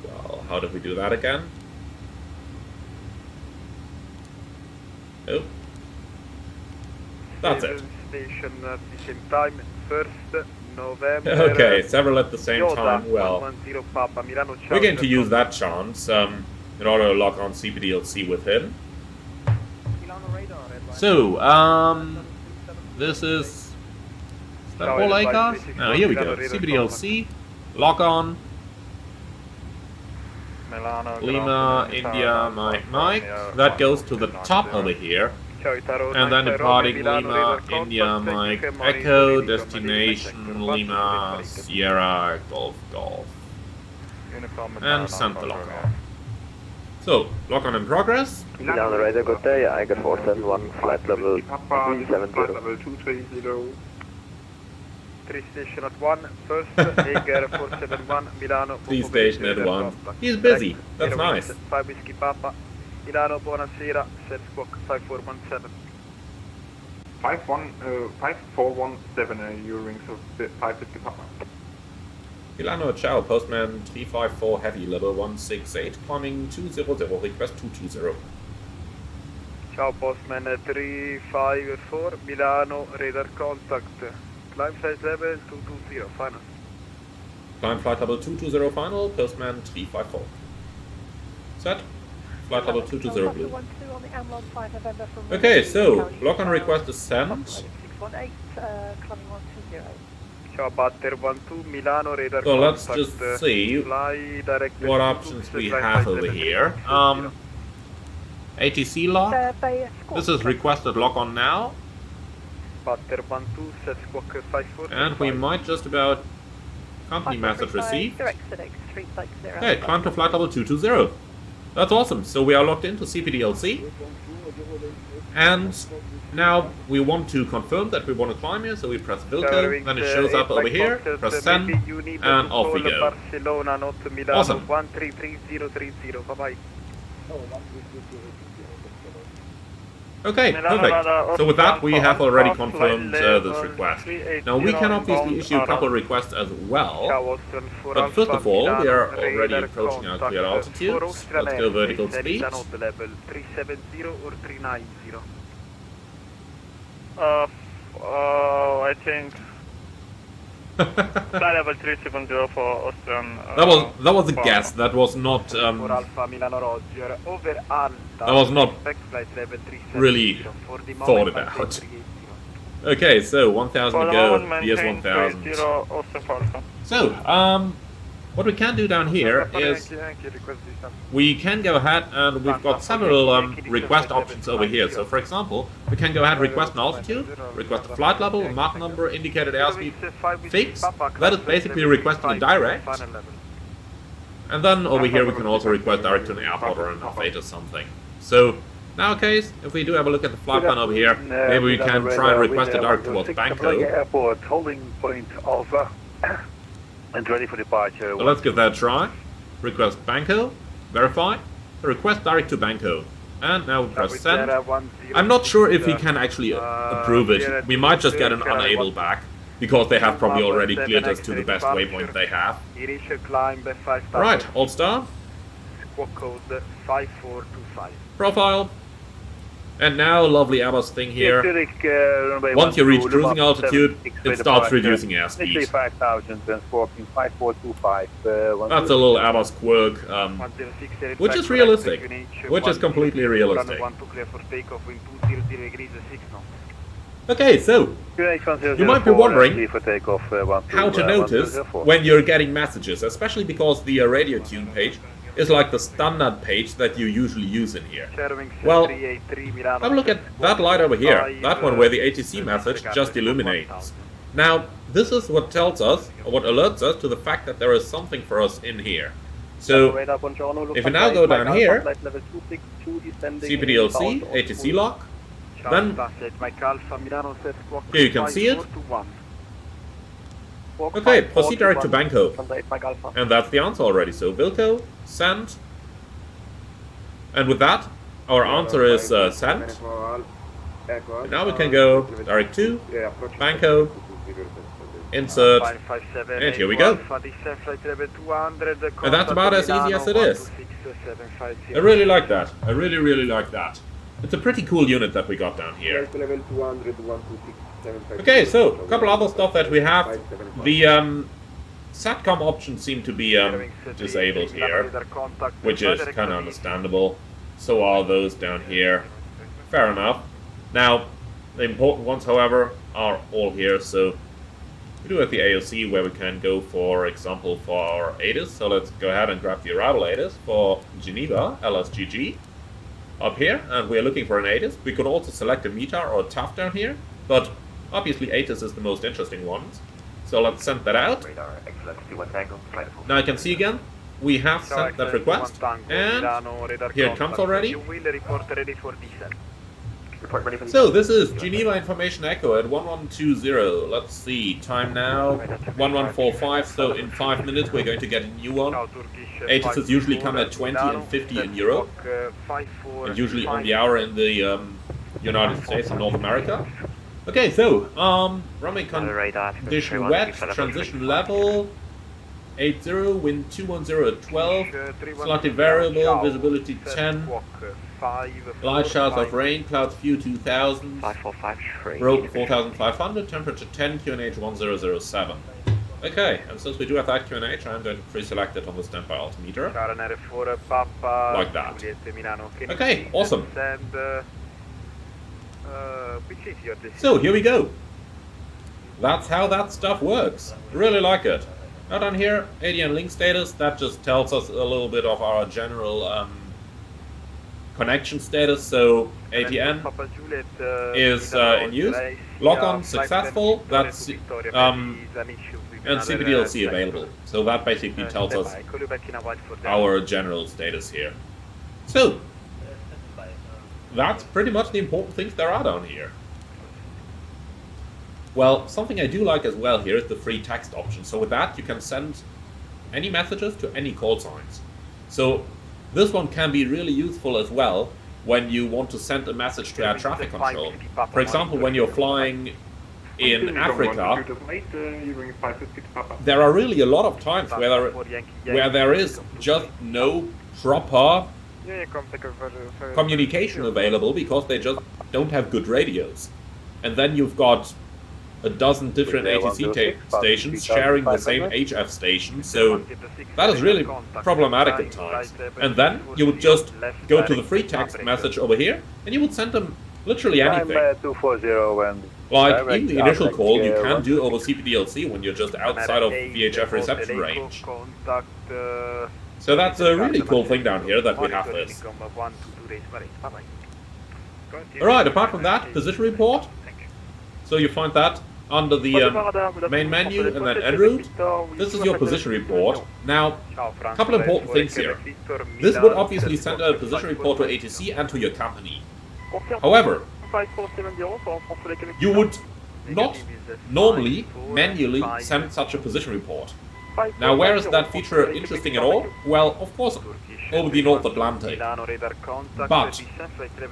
[SPEAKER 1] Well, how did we do that again? Oh. That's it.
[SPEAKER 4] Station at the same time, 1st November.
[SPEAKER 1] Okay, several at the same time. Well,
[SPEAKER 4] 110 Papa, Milano, ciao,
[SPEAKER 1] we're going to use that chance in order to lock on CPDLC with him. So, this is that all ACARS? Now here we go. CPDLC, lock on.
[SPEAKER 4] Milano,
[SPEAKER 1] Lima, India, Mike. That goes to the top over here. And then departing Lima, India, Mike, Echo, destination Lima, Sierra, Golf, Golf. And send the lock on. So, lock on in progress.
[SPEAKER 3] Milano radar, good day, Eiger 471, flight level 370.
[SPEAKER 4] Level 230. 3 station at 1, 1st, Eiger 471, Milano.
[SPEAKER 1] 3 station at 1. He's busy, that's nice.
[SPEAKER 4] 5 Whiskey Papa, Milano, buonasera, set squawk 5417.
[SPEAKER 5] 5417, your rings of 5 Whiskey Papa.
[SPEAKER 1] Milano, ciao, Postman 354 Heavy, level 168, climbing 200, request 220.
[SPEAKER 4] Ciao, Postman 354, Milano, radar contact. Climb size level 220, final.
[SPEAKER 1] Climb flight level 220 final, Postman 354. Set. Flight level 220 blue. Okay, so, lock on request is sent.
[SPEAKER 2] 618, climbing 120.
[SPEAKER 4] Ciao, Butter 12, Milano, radar
[SPEAKER 1] So let's
[SPEAKER 4] contact.
[SPEAKER 1] just see
[SPEAKER 4] Fly direct
[SPEAKER 1] what options we have over here. ATC lock. This is requested lock on now.
[SPEAKER 4] Butter 12, set squawk 54.
[SPEAKER 1] And we might just about company message received. Okay, climb to flight level 220. That's awesome. So we are locked into CPDLC. And now we want to confirm that we want to climb here, so we press Wilco, then it shows up over here, press send, and off we go.
[SPEAKER 4] Barcelona, not Milano,
[SPEAKER 1] Awesome.
[SPEAKER 4] 133030. Bye bye.
[SPEAKER 1] Okay, perfect. So with that, we have already confirmed this request. Now we can obviously issue a couple of requests as well, but first of all, we are already approaching our clear altitudes. Let's go vertical speed.
[SPEAKER 4] Level 370 or 390.
[SPEAKER 6] I think flight level 370 for Austrian.
[SPEAKER 1] That was a guess. That was not
[SPEAKER 4] For Alpha Milano Roger, over Alta.
[SPEAKER 1] That was not
[SPEAKER 4] expect flight level 370
[SPEAKER 1] really
[SPEAKER 4] for the
[SPEAKER 1] thought
[SPEAKER 4] moment,
[SPEAKER 1] about.
[SPEAKER 4] maintain 380.
[SPEAKER 1] Okay, so 1000
[SPEAKER 6] For
[SPEAKER 1] to
[SPEAKER 6] the
[SPEAKER 1] go.
[SPEAKER 6] moment,
[SPEAKER 1] Here's
[SPEAKER 6] maintain
[SPEAKER 1] 1000.
[SPEAKER 6] 30 Austrian Falcon.
[SPEAKER 1] So, what we can do down here is we can go ahead and we've got several request options over here. So for example, we can go ahead and request an altitude, request a flight level, a Mach number, indicated airspeed, fixed. That is basically requesting a direct. And then over here we can also request direct to an airport or an F8 or something. So nowadays, if we do have a look at the flight plan over here, maybe we can try and request a direct towards Bangkok.
[SPEAKER 7] Airport, holding point Alpha, and ready for departure.
[SPEAKER 1] So let's give that a try. Request Bangkok, verify, request direct to Bangkok. And now we press send. I'm not sure if we can actually approve it. We might just get an unable back, because they have probably already cleared us to the best waypoint they have.
[SPEAKER 4] Initial climb 5000.
[SPEAKER 1] Right, All Star,
[SPEAKER 4] Squawk code 5425.
[SPEAKER 1] profile. And now a lovely Airbus thing here. Once you reach cruising altitude, it starts reducing airspeed.
[SPEAKER 7] 5000 and squawking 5425.
[SPEAKER 1] That's a little Airbus quirk, which is realistic, which is completely realistic. Okay, so you might be wondering how to notice when you're getting messages, especially because the radio tune page is like the standard page that you usually use in here. Well, have a look at that light over here, that one where the ATC message just illuminates. Now, this is what tells us, or what alerts us to the fact that there is something for us in here. So, if you now go down here, CPDLC, ATC lock, then here you can see it. Okay, proceed direct to Bangkok. And that's the answer already. So Wilco, send. And with that, our answer is send. And now we can go direct to Bangkok, insert, and here we go. And that's about as easy as it is. I really like that. I really, really like that. It's a pretty cool unit that we got down here. Okay, so a couple other stuff that we have. The SATCOM options seem to be disabled here, which is kind of understandable. So are those down here. Fair enough. Now, the important ones, however, are all here. So we do have the AOC where we can go, for example, for our ATIS. So let's go ahead and grab the arrival ATIS for Geneva, LSGG, up here. And we are looking for an ATIS. We could also select a METAR or a TAF down here, but obviously ATIS is the most interesting one. So let's send that out. Now you can see again, we have sent that request, and here it comes already. So this is Geneva Information Echo at 1120. Let's see, time now 1145, so in 5 minutes we're going to get a new one. ATISs usually come at 20 and 50 in Europe, and usually on the hour in the United States and North America. Okay, so, runway condition wet, transition level, 80, wind 210 at 12, slightly variable, visibility 10, light showers of rain, clouds few 2000, rope 4500, temperature 10, QNH 1007. Okay, and since we do have that QNH, I'm going to pre-select it on the standby altimeter, like that. Okay, awesome. So here we go. That's how that stuff works. Really like it. Now down here, ADN link status, that just tells us a little bit of our general connection status. So ATN is in use, lock-on successful, that's and CPDLC available. So that basically tells us our general status here. So that's pretty much the important things there are down here. Well, something I do like as well here is the free text option. So with that, you can send any messages to any call signs. So this one can be really useful as well when you want to send a message to air traffic control. For example, when you're flying in Africa, there are really a lot of times where there is just no proper communication available because they just don't have good radios. And then you've got a dozen different ATC stations sharing the same HF station, so that is really problematic at times. And then you would just go to the free text message over here, and you would send them literally anything. Like, even the initial call you can do over CPDLC when you're just outside of VHF reception range. So that's a really cool thing down here that we have this. Alright, apart from that, position report. So you find that under the main menu and then en route. This is your position report. Now, a couple important things here. This would obviously send a position report to ATC and to your company. However, you would not normally manually send such a position report. Now, where is that feature interesting at all? Well, of course, over the North Atlantic. But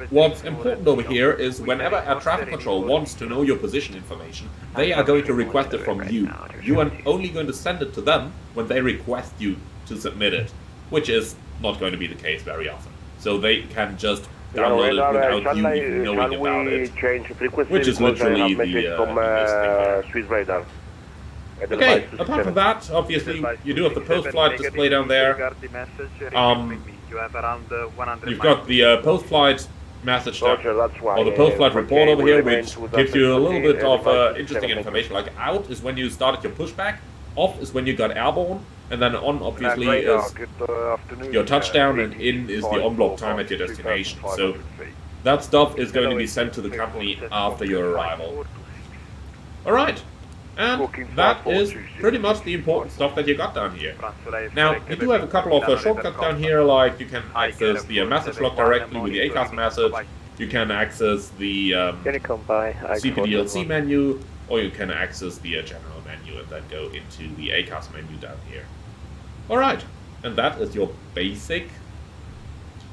[SPEAKER 1] what's important over here is whenever air traffic control wants to know your position information, they are going to request it from you. You are only going to send it to them when they request you to submit it, which is not going to be the case very often. So they can just download it without you even knowing about it, which is literally the
[SPEAKER 7] Swiss radar.
[SPEAKER 1] Okay, apart from that, obviously, you do have the post-flight display down there. You've got the post-flight message or the post-flight report over here, which gives you a little bit of interesting information. Like, out is when you started your pushback, off is when you got airborne, and then on, obviously, is your touchdown, and in is the on-block time at your destination. So that stuff is going to be sent to the company after your arrival. Alright. And that is pretty much the important stuff that you got down here. Now, you do have a couple of shortcuts down here, like you can access the message log directly with the ACAS message, you can access the CPDLC menu, or you can access the general menu and then go into the ACAS menu down here. Alright, and that is your basic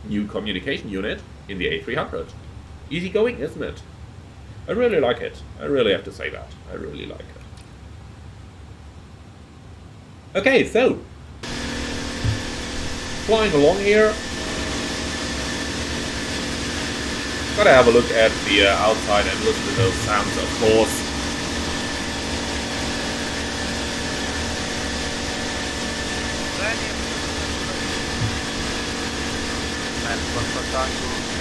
[SPEAKER 1] new communication unit in the A300. Easy going, isn't it? I really like it. I really have to say that. I really like it. Okay, so, flying along here, gotta have a look at the outside and listen to those sounds, of course.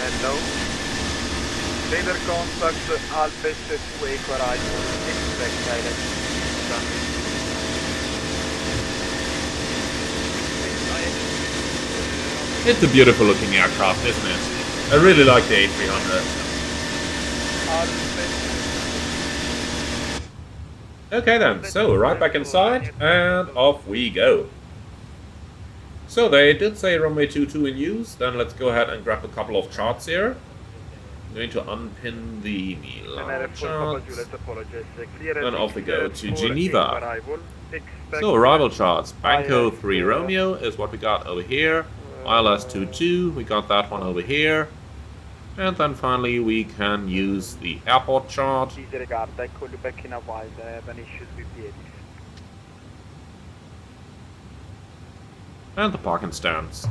[SPEAKER 4] Hello. Radar contact Alpes 2 Equalizer. Expect direct.
[SPEAKER 1] It's a beautiful looking aircraft, isn't it? I really like the A300. Okay then, so right back inside, and off we go. So they did say runway 22 in use, then let's go ahead and grab a couple of charts here. I'm going to unpin the Milan charts, then off we go to Geneva. So arrival charts, Banco 3 Romeo is what we got over here. ILS 22, we got that one over here. And then finally we can use the airport chart. And the parking stands.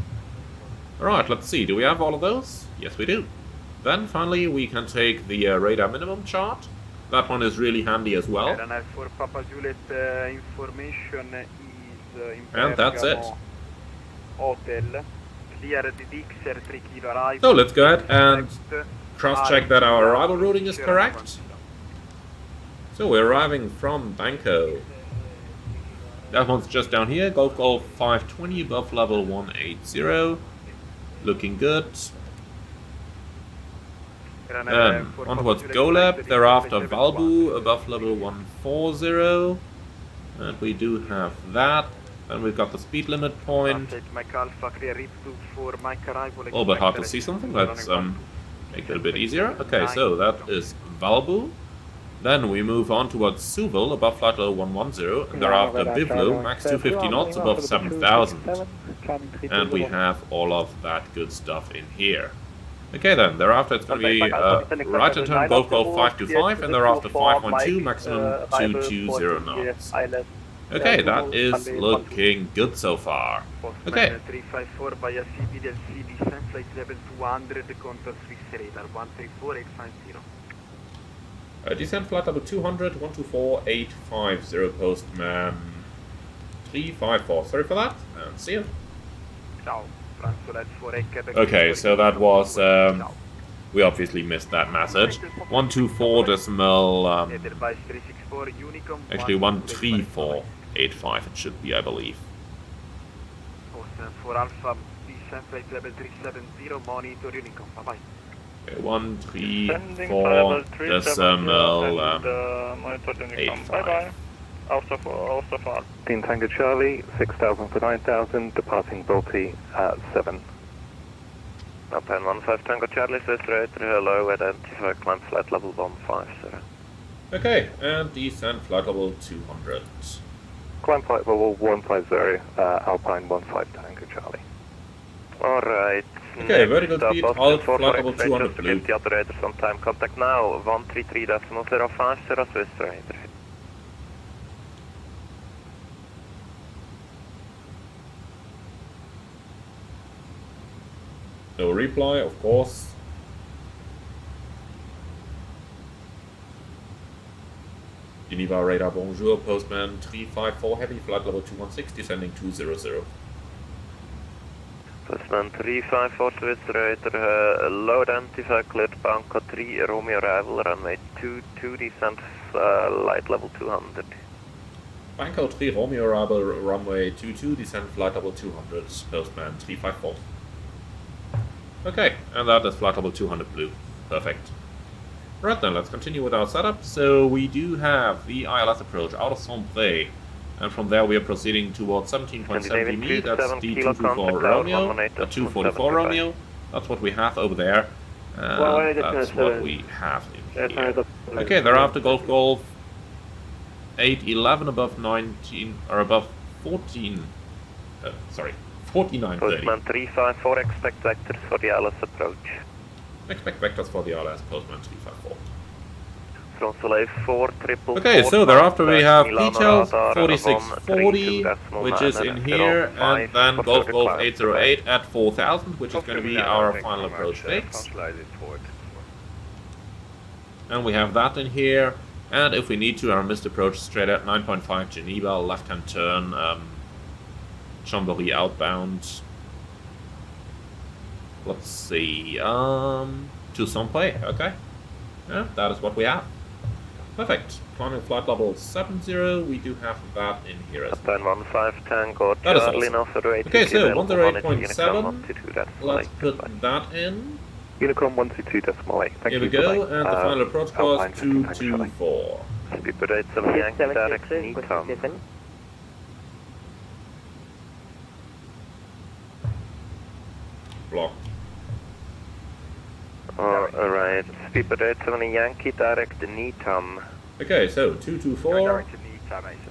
[SPEAKER 1] Alright, let's see, do we have all of those? Yes we do. Then finally we can take the radar minimum chart. That one is really handy as well. And that's it. So let's go ahead and cross-check that our arrival routing is correct. So we're arriving from Banco. That one's just down here, Golf 520 above level 180. Looking good. On towards Golab, thereafter Valbu above level 140. And we do have that. And we've got the speed limit point. Oh, but hard to see something. Let's make it a bit easier. Okay, so that is Valbu. Then we move on towards Suville above flight level 110, and thereafter Bivlo, max 250 knots above 7,000. And we have all of that good stuff in here. Okay then, thereafter it's going to be right turn Golf Golf 525 and thereafter 512, maximum 220 knots. Okay, that is looking good so far. Okay.
[SPEAKER 4] 354 via CB del C, descent flight level 200, contour Swiss radar 134850.
[SPEAKER 1] Descent flight level 200, 124850, postman 354. Sorry for that, and see you.
[SPEAKER 4] Ciao.
[SPEAKER 1] Okay, so that was, we obviously missed that message. 124 decimal, actually 13485 it should be, I believe.
[SPEAKER 4] For Alpha, descent flight level 370, monitor Unicom, bye-bye.
[SPEAKER 1] Okay, 134 decimal, 85.
[SPEAKER 6] Bye-bye. Also for
[SPEAKER 7] 15 Tango Charlie, 6,000 for 9,000, departing Balti at 7.
[SPEAKER 8] Alpine 15 Tango Charlie, Swiss radar, hello, identify climb flight level 150.
[SPEAKER 1] Okay, and descent flight level 200.
[SPEAKER 7] Climb flight level 150, Alpine 15 Tango Charlie.
[SPEAKER 8] Alright.
[SPEAKER 1] Okay, vertical speed, halt, flight level 200 blue.
[SPEAKER 8] The operators on time, contact now, 133.050 Swiss radar.
[SPEAKER 1] No reply, of course. Geneva radar, bonjour, postman 354 heavy, flight level 216, descending 200.
[SPEAKER 8] Postman 354 Swiss radar, low identify, cleared Banco 3, Romeo arrival, runway 22, descent light level 200.
[SPEAKER 1] Banco 3, Romeo arrival, runway 22, descent flight level 200, postman 354. Okay, and that is flight level 200 blue. Perfect. Right then, let's continue with our setup. So we do have the ILS approach out of Sombre, and from there we are proceeding towards 17.70 me. That's the 224 Romeo, the 244 Romeo. That's what we have over there. That's what we have in here. Okay, thereafter Golf Golf 811 above 19 or above 14. Sorry. 4930.
[SPEAKER 8] Postman 354, expect vectors for the ILS approach.
[SPEAKER 1] Expect vectors for the ILS, Postman 354.
[SPEAKER 8] Front Soleil 4, triple.
[SPEAKER 1] Okay, so thereafter we have details 4640, which is in here, and then Golf Golf 808 at 4000, which is going to be our final approach fix. And we have that in here, and if we need to, our missed approach straight at 9.5 Geneva, left-hand turn, Chambéry outbound. Let's see, to Saint-Pré, okay. Yeah, that is what we have. Perfect. Climbing flight level 70, we do have that in here as well.
[SPEAKER 8] 15 Tango,
[SPEAKER 1] That is
[SPEAKER 8] Charlie,
[SPEAKER 1] awesome.
[SPEAKER 8] North
[SPEAKER 1] Okay, so 108.7, let's put that in.
[SPEAKER 7] Unicom 122.8, thank
[SPEAKER 1] Here
[SPEAKER 7] you.
[SPEAKER 1] we go,
[SPEAKER 7] Bye-bye.
[SPEAKER 1] and the final approach course
[SPEAKER 7] Alpine 15 Tango Charlie.
[SPEAKER 1] 224.
[SPEAKER 8] Speed rate 7 Yankee direct Nicom.
[SPEAKER 1] Blocked.
[SPEAKER 8] Alright, speed rate 7 Yankee direct Nicom.
[SPEAKER 1] Okay, so 224,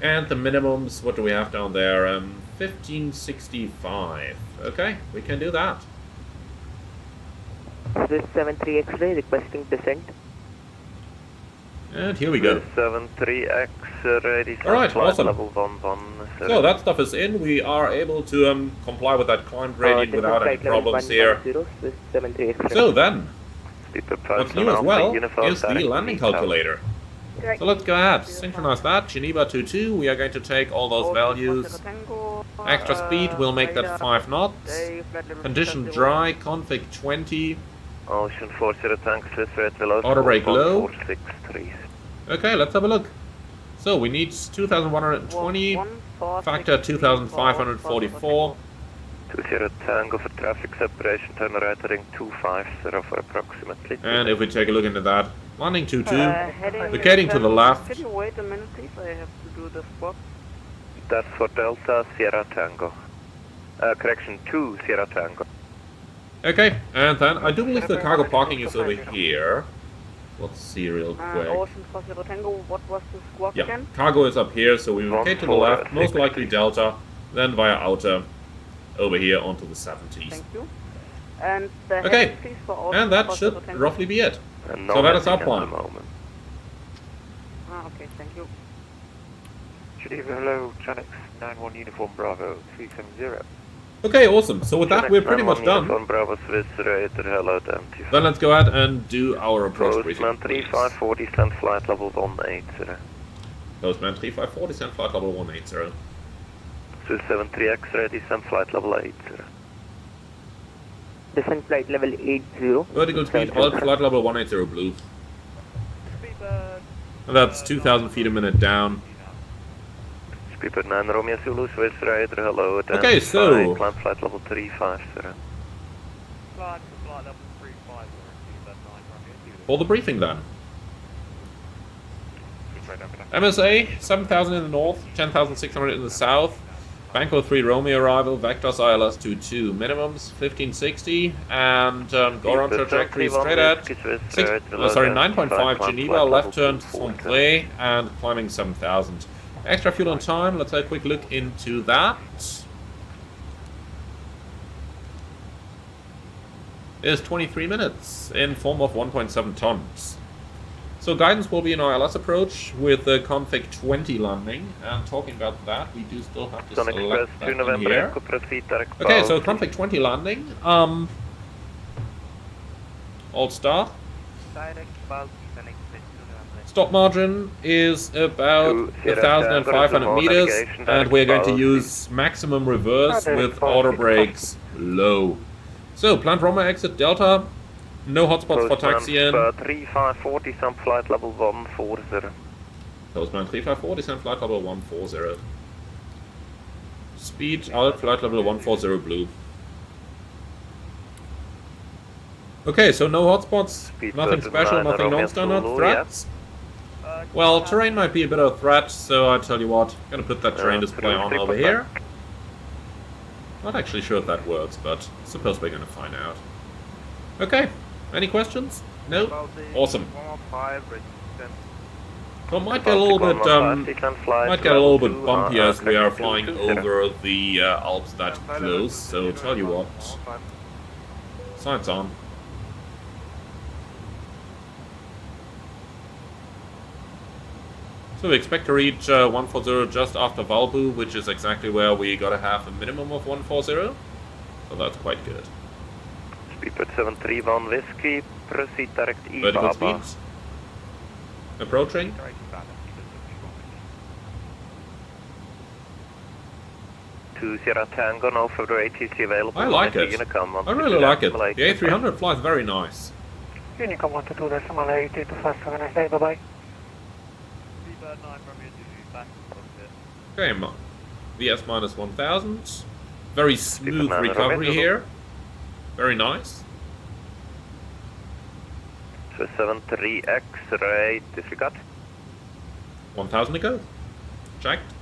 [SPEAKER 1] and the minimums, what do we have down there? 1565. Okay, we can do that.
[SPEAKER 9] Swiss 73 X-ray requesting descent.
[SPEAKER 1] And here we go.
[SPEAKER 8] 73X ready.
[SPEAKER 1] Alright, awesome.
[SPEAKER 8] Level 11.
[SPEAKER 1] So that stuff is in. We are able to comply with that climb gradient without any problems here. So then, what's new as well is the landing calculator. So let's go ahead, synchronize that, Geneva 22, we are going to take all those values. Extra speed, we'll make that 5 knots. Condition dry, config 20.
[SPEAKER 8] Ocean 40 tank, Swiss rate below.
[SPEAKER 1] Auto brake low.
[SPEAKER 8] 463.
[SPEAKER 1] Okay, let's have a look. So we need 2120, factor 2544.
[SPEAKER 8] 20 Tango for traffic separation, turn right heading 250 for approximately.
[SPEAKER 1] And if we take a look into that, landing 22, locating to the left.
[SPEAKER 9] Can you wait a minute, please? I have to do the swap.
[SPEAKER 8] That's for Delta Sierra Tango. Correction, 2 Sierra Tango.
[SPEAKER 1] Okay, and then I do believe the cargo parking is over here. Let's see real quick.
[SPEAKER 9] Ocean 40 Tango, what was the squawk
[SPEAKER 1] Yeah,
[SPEAKER 9] again?
[SPEAKER 1] cargo is up here, so we locate to the left, most likely Delta, then via outer, over here onto the 70s.
[SPEAKER 9] Thank you. And the
[SPEAKER 1] Okay,
[SPEAKER 9] heading, please, for all
[SPEAKER 1] and that
[SPEAKER 9] for
[SPEAKER 1] should
[SPEAKER 9] Zero Tango.
[SPEAKER 1] roughly be it.
[SPEAKER 7] And
[SPEAKER 1] So that is our
[SPEAKER 7] message at
[SPEAKER 1] plan.
[SPEAKER 7] the moment.
[SPEAKER 9] Okay, thank you.
[SPEAKER 6] Geneva, hello, Janix 91 Uniform Bravo 370.
[SPEAKER 1] Okay, awesome. So with that, we're pretty much done.
[SPEAKER 7] Uniform Bravo Swiss Raider, hello, identify.
[SPEAKER 1] Then let's go ahead and do our approach briefing.
[SPEAKER 7] Postman
[SPEAKER 1] please.
[SPEAKER 7] 3540, send flight level 180.
[SPEAKER 1] Postman 3540, send flight level 180.
[SPEAKER 7] Swiss 73 X-ray, descend flight level 80.
[SPEAKER 9] Descent flight level 80.
[SPEAKER 1] Vertical speed, alt flight level 180 blue. And that's 2,000 feet a minute down.
[SPEAKER 7] Speedbird 9 Romeo Zulu, Swiss Raider, hello, identify.
[SPEAKER 1] Okay, so
[SPEAKER 7] Climb flight level 350.
[SPEAKER 1] for the briefing then. MSA, 7,000 in the north, 10,600 in the south. Banco 3 Romeo arrival, Vectors ILS 22 minimums, 1560, and go on trajectory straight at 9.5 Geneva, left turn to Fontlay, and climbing 7,000. Extra fuel on time, let's have a quick look into that. Is 23 minutes in form of 1.7 tons. So guidance will be an ILS approach with the config 20 landing, and talking about that, we do still have to select that in here. Okay, so config 20 landing, alt start. Stop margin is about 1,500 meters, and we're going to use maximum reverse with auto brakes low. So, plant runway exit Delta, no hotspots for taxiing.
[SPEAKER 7] 3540, some flight level 140.
[SPEAKER 1] Postman 3540, descend flight level 140. Speed, alt, flight level 140 blue. Okay, so no hotspots, nothing special, nothing non-standard threats. Well, terrain might be a bit of a threat, so I tell you what, I'm gonna put that terrain display on over here. Not actually sure if that works, but I suppose we're gonna find out. Okay, any questions? No? Awesome. So it might get a little bit, bumpy as we are flying over the Alps that close, so tell you what, sights on. So we expect to reach 140 just after Valbu, which is exactly where we gotta have a minimum of 140. So that's quite good.
[SPEAKER 7] Speedbird 731 Whiskey, proceed direct E.
[SPEAKER 1] Vertical speeds. Approaching.
[SPEAKER 7] To Sierra Tango, no further ATC available.
[SPEAKER 1] I like it. I really like it. The A300 flies very nice.
[SPEAKER 10] Unicom 122.8 to fast, have a nice day, bye-bye.
[SPEAKER 1] Okay, VS minus 1000. Very smooth recovery here. Very nice.
[SPEAKER 7] So 73 X-ray, disregard.
[SPEAKER 1] 1000 to go. Checked.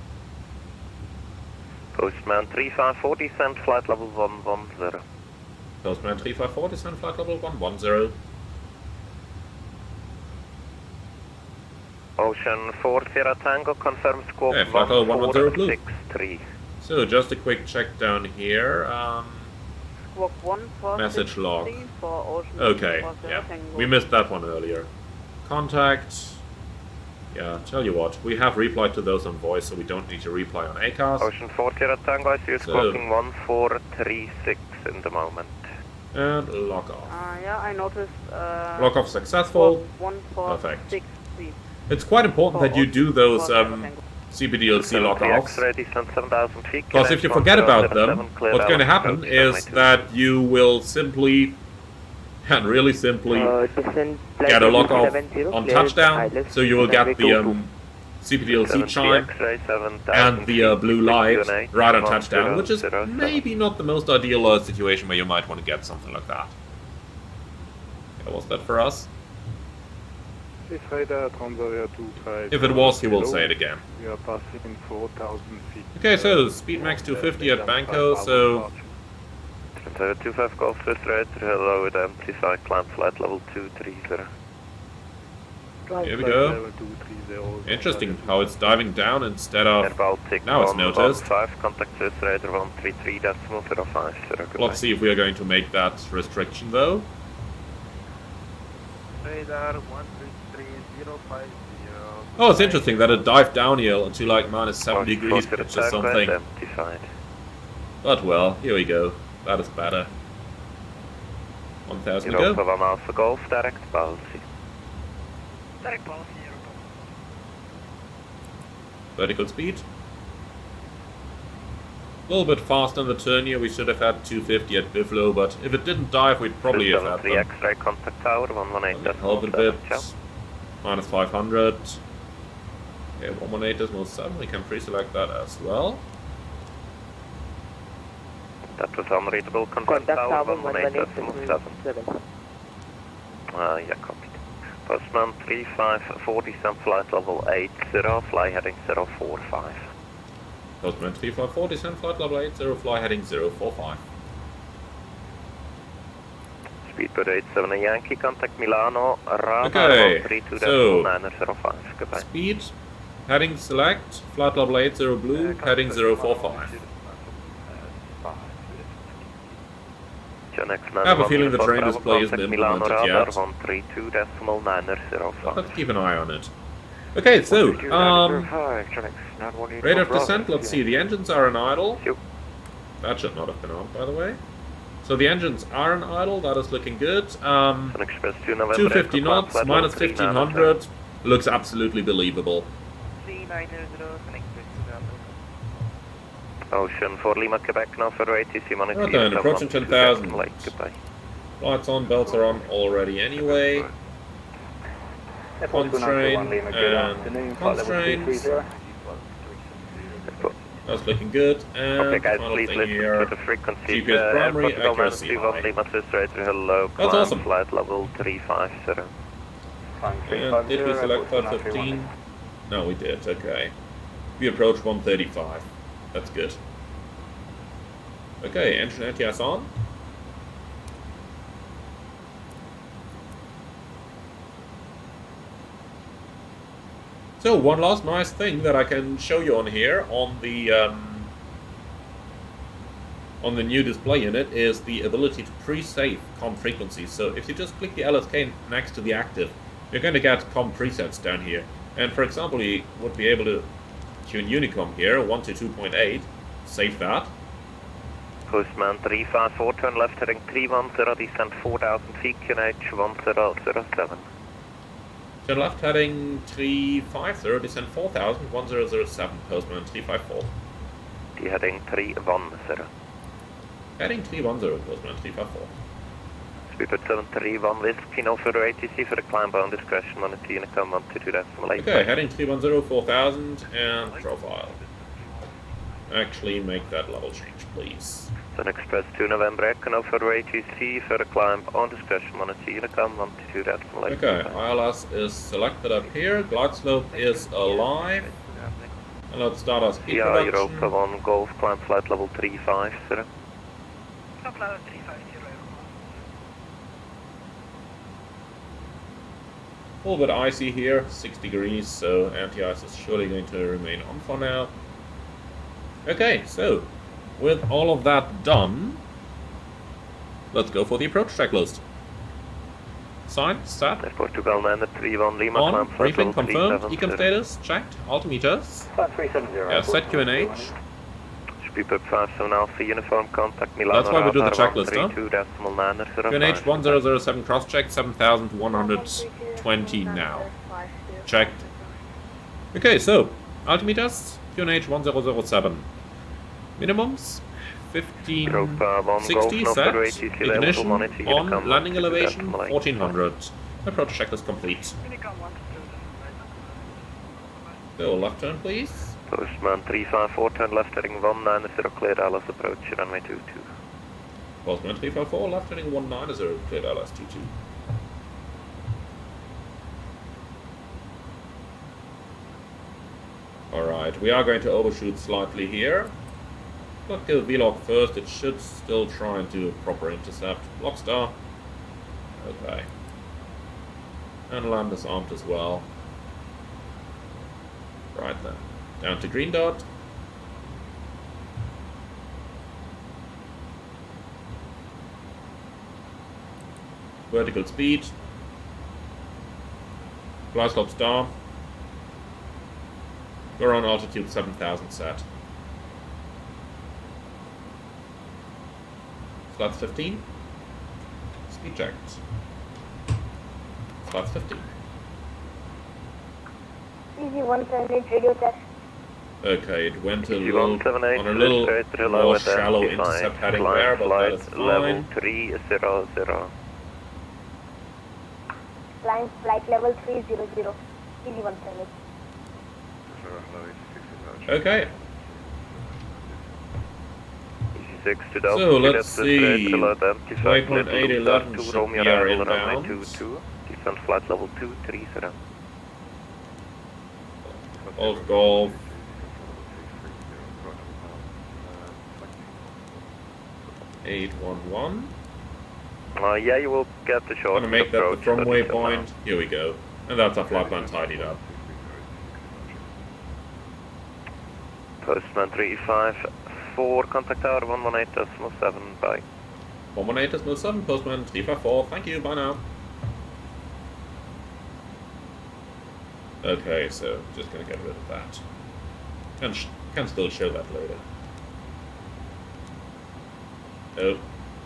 [SPEAKER 7] Postman 3540, send flight level 110.
[SPEAKER 1] Postman 3540, send flight level 110.
[SPEAKER 7] Ocean 4 Sierra Tango, confirm squawk
[SPEAKER 1] Okay, flight level 110 blue.
[SPEAKER 7] 163.
[SPEAKER 1] So just a quick check down here.
[SPEAKER 9] Squawk 1
[SPEAKER 1] Message log.
[SPEAKER 9] for Ocean.
[SPEAKER 1] Okay, yeah, we missed that one earlier. Contact. Yeah, tell you what, we have replied to those on voice, so we don't need to reply on ACAS.
[SPEAKER 7] Ocean 4 Sierra Tango, I see you squawking 1436 in the moment.
[SPEAKER 1] And lock off.
[SPEAKER 9] Yeah, I noticed.
[SPEAKER 1] Lock off successful.
[SPEAKER 9] Perfect.
[SPEAKER 1] Perfect. It's quite important that you do those CPDLC lock-offs, because if you forget about them, what's going to happen is that you will simply, and really simply, get a lock-off on touchdown, so you will get the CPDLC chime and the blue light right on touchdown, which is maybe not the most ideal situation where you might want to get something like that. Okay, was that for us? If it was, he will say it again.
[SPEAKER 5] We are passing 4,000 feet.
[SPEAKER 1] Okay, so speed max 250 at Banco, so
[SPEAKER 7] 25 Golf Swiss Raider, hello, identify climb flight level 230.
[SPEAKER 1] Here we go. Interesting how it's diving down instead
[SPEAKER 8] Air
[SPEAKER 1] of...
[SPEAKER 8] Baltic
[SPEAKER 1] Now it's noticed.
[SPEAKER 8] 115, contact Swiss Radar 133.050.
[SPEAKER 1] Let's see if we are going to make that restriction though.
[SPEAKER 4] Radar 133.050.
[SPEAKER 1] Oh, it's interesting that it dived down here to like -7 degrees,
[SPEAKER 8] Forward
[SPEAKER 1] which is something.
[SPEAKER 8] identified.
[SPEAKER 1] But well, here we go. That is better. 1000 to
[SPEAKER 8] Europa
[SPEAKER 1] go.
[SPEAKER 8] 1 Alpha Golf, direct policy.
[SPEAKER 10] Direct policy, Europa.
[SPEAKER 1] Vertical speed. A little bit fast on the turn here. We should have had 250 at Buffalo, but if it didn't dive, we'd probably have had
[SPEAKER 8] 3
[SPEAKER 1] them.
[SPEAKER 8] X-ray contact tower 118.
[SPEAKER 1] Help it a bit. -500. Okay, 118.7. We can pre-select that as well.
[SPEAKER 8] That was unreadable. Contact tower 118.7. Yeah, copied. Postman 3540, some flight level 80, fly heading 045.
[SPEAKER 1] Postman 3540, send flight level 80, fly heading 045.
[SPEAKER 8] Speedbird 87 Yankee, contact Milano, radar
[SPEAKER 1] Okay,
[SPEAKER 8] 132.905, goodbye.
[SPEAKER 1] Speed, heading select, flight level 80 blue, heading 045. I have a feeling the train display isn't implemented yet.
[SPEAKER 8] 132.905.
[SPEAKER 1] Let's keep an eye on it. Okay, so, rate of descent, let's see, the engines are in idle. That should not have been on, by the way. So the engines are in idle, that is looking good. 250 knots, -1500, looks absolutely believable.
[SPEAKER 8] Ocean for Lima, Quebec, now for ATC monitor.
[SPEAKER 1] Right then, approaching 10,000.
[SPEAKER 8] Goodbye.
[SPEAKER 1] Lights on, belts are on already anyway. Constraint and constraints. That's looking good. And
[SPEAKER 8] Okay guys,
[SPEAKER 1] final
[SPEAKER 8] please
[SPEAKER 1] thing
[SPEAKER 8] listen
[SPEAKER 1] here,
[SPEAKER 8] to the frequency.
[SPEAKER 1] GPS primary
[SPEAKER 8] Portugal
[SPEAKER 1] accuracy
[SPEAKER 8] 921
[SPEAKER 1] high.
[SPEAKER 8] Lima, Swiss Radar, hello,
[SPEAKER 1] That's
[SPEAKER 8] climb
[SPEAKER 1] awesome.
[SPEAKER 8] flight level 350.
[SPEAKER 1] And did we select flight 15? No, we did, okay. We approach 135. That's good. Okay, engine ATS on. So one last nice thing that I can show you on here on the new display unit is the ability to pre-save COM frequencies. So if you just click the LSK next to the active, you're going to get COM presets down here. And for example, you would be able to tune Honeycomb here, 122.8, save that.
[SPEAKER 8] Postman 354, turn left heading 310, descent 4,000 feet, QNH 1007.
[SPEAKER 1] Turn left heading 350, descend 4,000, 1007, Postman 354.
[SPEAKER 8] D heading 310.
[SPEAKER 1] Heading 310, Postman 354.
[SPEAKER 8] Speedbird 731 Whiskey, no further ATC for the climb bound discretion on the Honeycomb 122.8.
[SPEAKER 1] Okay, heading 310, 4,000, and profile. Actually, make that level change, please.
[SPEAKER 8] Sun Express 2 November Echo, no further ATC for the climb on discretion on the Honeycomb 122.8.
[SPEAKER 1] Okay, ILS is selected up here, glide slope is alive. And let's start our speed
[SPEAKER 8] Yeah,
[SPEAKER 1] reduction.
[SPEAKER 8] Europa 1 Golf, climb flight level 350.
[SPEAKER 10] Top level 350, Europa.
[SPEAKER 1] A little bit icy here, 6 degrees, so anti-ice is surely going to remain on for now. Okay, so with all of that done, let's go for the approach checklist. Signed, set,
[SPEAKER 8] Portugal 931 Lima,
[SPEAKER 1] on,
[SPEAKER 8] climb flight
[SPEAKER 1] briefing
[SPEAKER 8] level
[SPEAKER 1] confirmed,
[SPEAKER 8] 370.
[SPEAKER 1] ecom status checked, altimeters, yeah, set QNH.
[SPEAKER 8] Speedbird 57 Alpha, uniform contact Milano.
[SPEAKER 1] That's why we do the
[SPEAKER 8] radar
[SPEAKER 1] checklist, huh?
[SPEAKER 8] 132.905.
[SPEAKER 1] QNH 1007 cross check, 7,120 now. Checked. Okay, so, altimeters, QNH 1007. Minimums, 1560 set, ignition, on, landing elevation, 1400. Approach checklist complete. Go left turn, please.
[SPEAKER 8] Postman 354, turn left heading 190, cleared Alice approach, runway 22.
[SPEAKER 1] Postman 354, left heading 190, cleared LS22. Alright, we are going to overshoot slightly here. Let's go VLOG first, it should still try and do a proper intercept. Lockstar. Okay. And land is armed as well. Right then. Down to green dot. Vertical speed. Fly slope star. We're on altitude 7000 set. Slots 15. Speed checked. Slots 15.
[SPEAKER 11] Easy 178 radio test.
[SPEAKER 1] Okay, it went a
[SPEAKER 8] Easy
[SPEAKER 1] little
[SPEAKER 8] 178,
[SPEAKER 1] on a little
[SPEAKER 8] straight to
[SPEAKER 1] more
[SPEAKER 8] lower
[SPEAKER 1] shallow
[SPEAKER 8] than
[SPEAKER 1] intercept heading
[SPEAKER 8] climb
[SPEAKER 1] there, but that is
[SPEAKER 8] flight level
[SPEAKER 1] fine.
[SPEAKER 8] 300.
[SPEAKER 11] Climb flight level 300. Easy 178.
[SPEAKER 1] Okay,
[SPEAKER 8] Easy 6 to Delta.
[SPEAKER 1] so let's see.
[SPEAKER 8] Waypoint
[SPEAKER 1] 811 should be our inbound.
[SPEAKER 8] 22. Descent flight level 230.
[SPEAKER 1] Old Golf. (811).
[SPEAKER 8] Yeah, you will get the short
[SPEAKER 1] Gonna make that the
[SPEAKER 8] approach
[SPEAKER 1] from
[SPEAKER 8] that you shall
[SPEAKER 1] waypoint. Here we go. And that's our flight plan tidied up.
[SPEAKER 8] now. Postman 354, contact tower 118.7, bye.
[SPEAKER 1] 118.7, Postman 354. Thank you, bye now. Okay, so just gonna get rid of that. Can still show that later. Oh,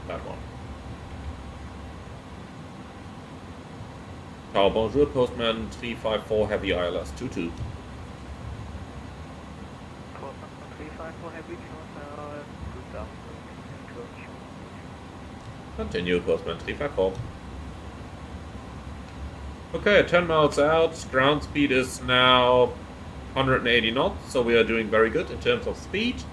[SPEAKER 1] that one. Tower bonjour, Postman 354, heavy ILS 22.
[SPEAKER 4] Postman 354 heavy,
[SPEAKER 1] Continue, Postman 354. Okay, 10 miles out, ground speed is now 180 knots, so we are doing very good in terms of speed.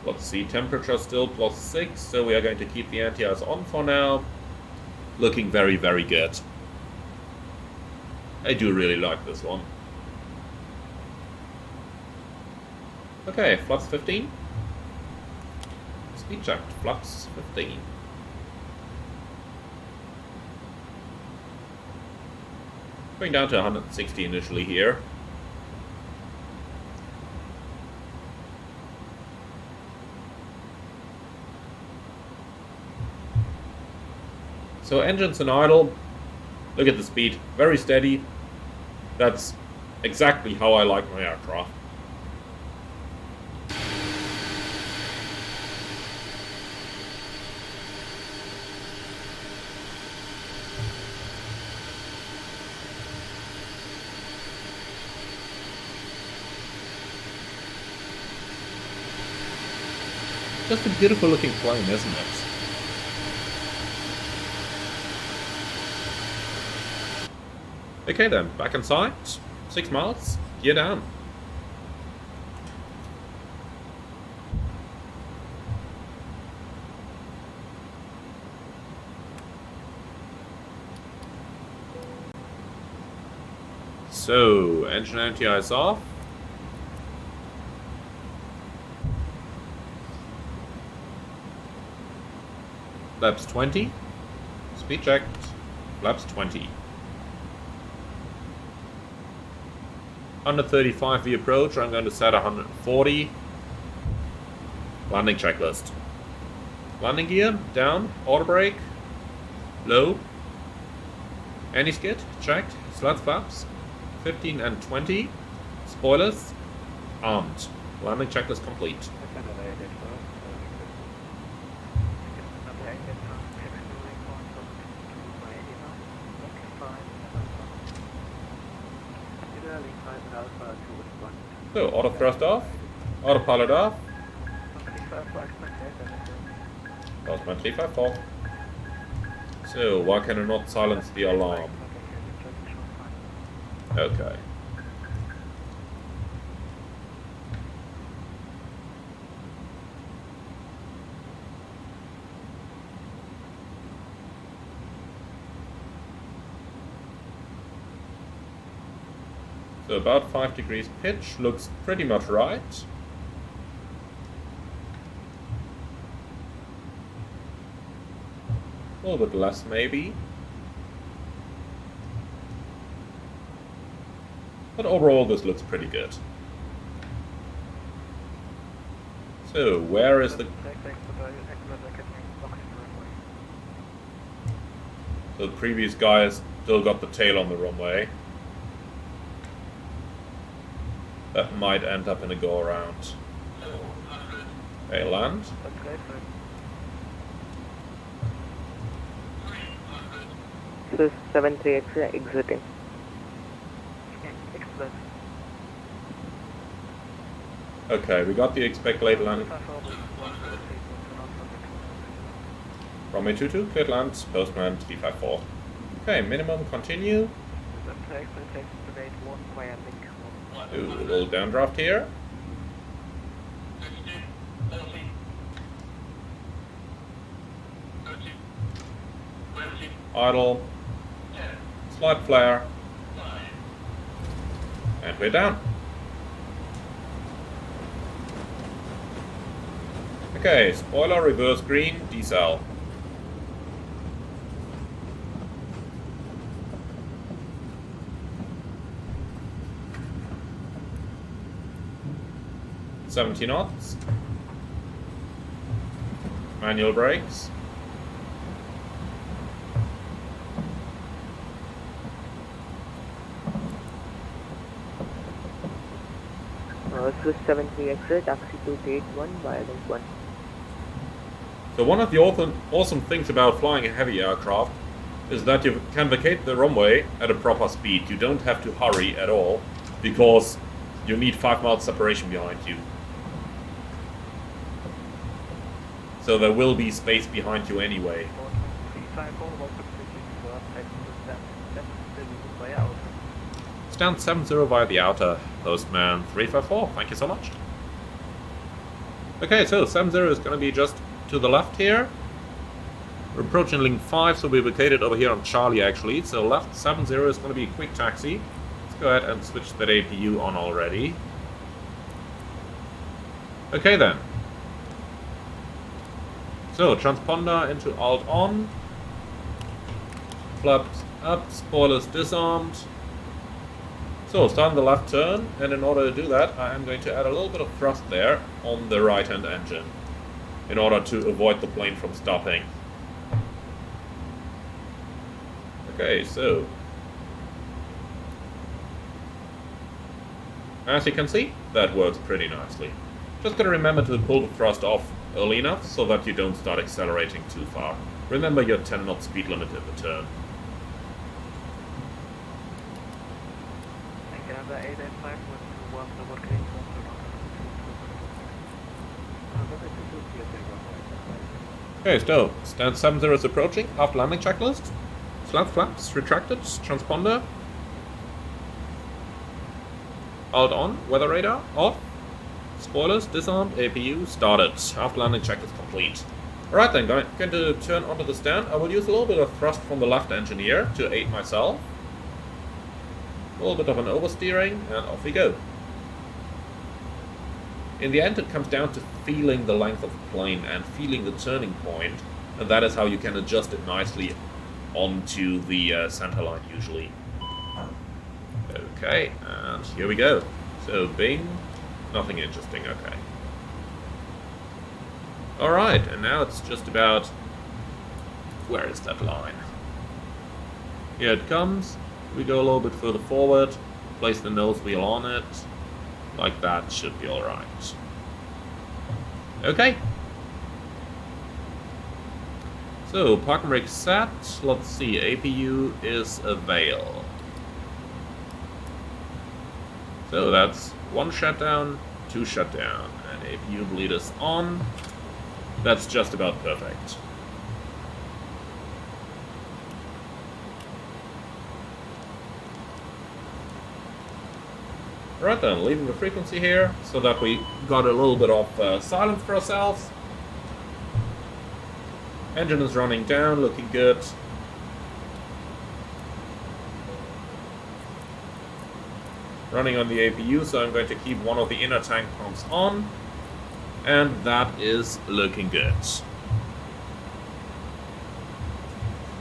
[SPEAKER 1] Let's see, temperature still +6, so we are going to keep the anti-ice on for now. Looking very, very good. I do really like this one. Okay, flaps 15. Speed checked, flaps 15. Going down to 160 initially here. So engines in idle, look at the speed, very steady. That's exactly how I like my aircraft. Just a beautiful looking plane, isn't it? Okay then, back in sight. 6 miles, gear down. So, engine anti-ice off. Flaps 20. Speed checked. Flaps 20. 135 the approach, I'm going to set 140. Landing checklist. Landing gear, down, auto brake, low. Anti-skid, checked. Slats flaps, 15 and 20. Spoilers, armed. Landing checklist complete. So, auto thrust off, autopilot off. Postman 354. So, why can I not silence the alarm? Okay. So about 5 degrees pitch, looks pretty much right. A little bit less maybe. But overall, this looks pretty good. So, where is the... So the previous guy has still got the tail on the runway. That might end up in a go-around. Okay, land.
[SPEAKER 3] So 73X exiting.
[SPEAKER 1] Okay, we got the expect late landing. Runway 22, cleared land, postman T54. Okay, minimum continue. Ooh, a little downdraft here. Idle. Slight flare. And we're down. Okay, spoiler, reverse green, decel. $70 knots. Manual brakes.
[SPEAKER 3] Swiss 73 exit, taxi to gate 1, via link 1.
[SPEAKER 1] So one of the awesome things about flying a heavy aircraft is that you can vacate the runway at a proper speed. You don't have to hurry at all, because you need 5 miles separation behind you. So there will be space behind you anyway. Stand 70 via the outer, postman 354, thank you so much. Okay, so 70 is going to be just to the left here. We're approaching link 5, so we vacated over here on Charlie actually. So left 70 is going to be a quick taxi. Let's go ahead and switch that APU on already. Okay then. So, transponder into alt on. Flaps up, spoilers disarmed. So, starting the left turn, and in order to do that, I am going to add a little bit of thrust there on the right-hand engine in order to avoid the plane from stopping. Okay, so as you can see, that works pretty nicely. Just gotta remember to pull the thrust off early enough so that you don't start accelerating too far. Remember your 10 knot speed limit in the turn. Okay, so stand 70 is approaching. After landing checklist. Slant flaps retracted. Transponder. Alt on. Weather radar off. Spoilers disarmed. APU started. After landing checklist complete. Alright then, going to turn onto the stand. I will use a little bit of thrust from the left engine here to aid myself. A little bit of an oversteering, and off we go. In the end, it comes down to feeling the length of the plane and feeling the turning point, and that is how you can adjust it nicely onto the center line usually. Okay, and here we go. So bing, nothing interesting, okay. Alright, and now it's just about... where is that line? Here it comes. We go a little bit further forward, place the nose wheel on it. Like that, should be alright. Okay. So, parking brake set. Let's see, APU is avail. So that's 1 shutdown, 2 shutdown, and APU bleed is on. That's just about perfect. Right then, leaving the frequency here, so that we got a little bit of silence for ourselves. Engine is running down, looking good. Running on the APU, so I'm going to keep one of the inner tank pumps on. And that is looking good.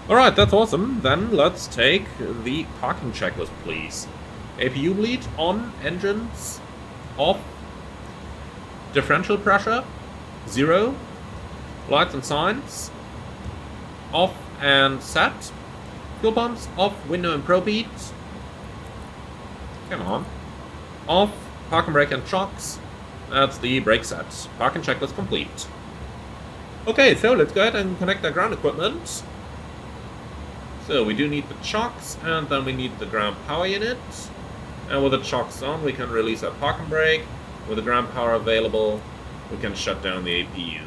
[SPEAKER 1] Alright, that's awesome. Then let's take the parking checklist, please. APU bleed on, engines off, differential pressure 0, lights and signs off and set, fuel pumps off, window and probe heat, come on, off, park and brake and shocks, that's the brake set, park and checklist complete. Okay, so let's go ahead and connect our ground equipment. So we do need the chocks, and then we need the ground power unit. And with the chocks on, we can release our park and brake. With the ground power available, we can shut down the APU.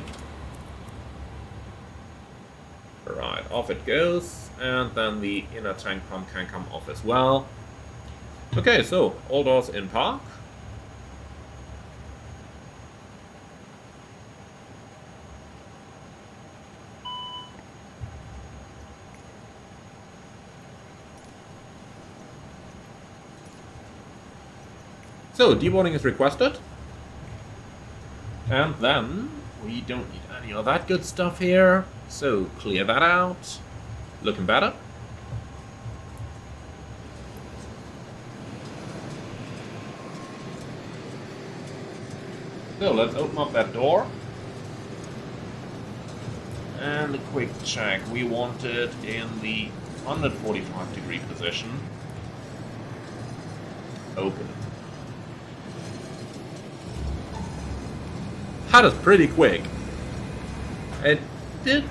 [SPEAKER 1] Alright, off it goes, and then the inner tank pump can come off as well. Okay, so all doors in park. So, deboarding is requested. And then, we don't need any of that good stuff here. So, clear that out. Looking better. So, let's open up that door. And a quick check. We want it in the 145-degree position. Open. That is pretty quick. I did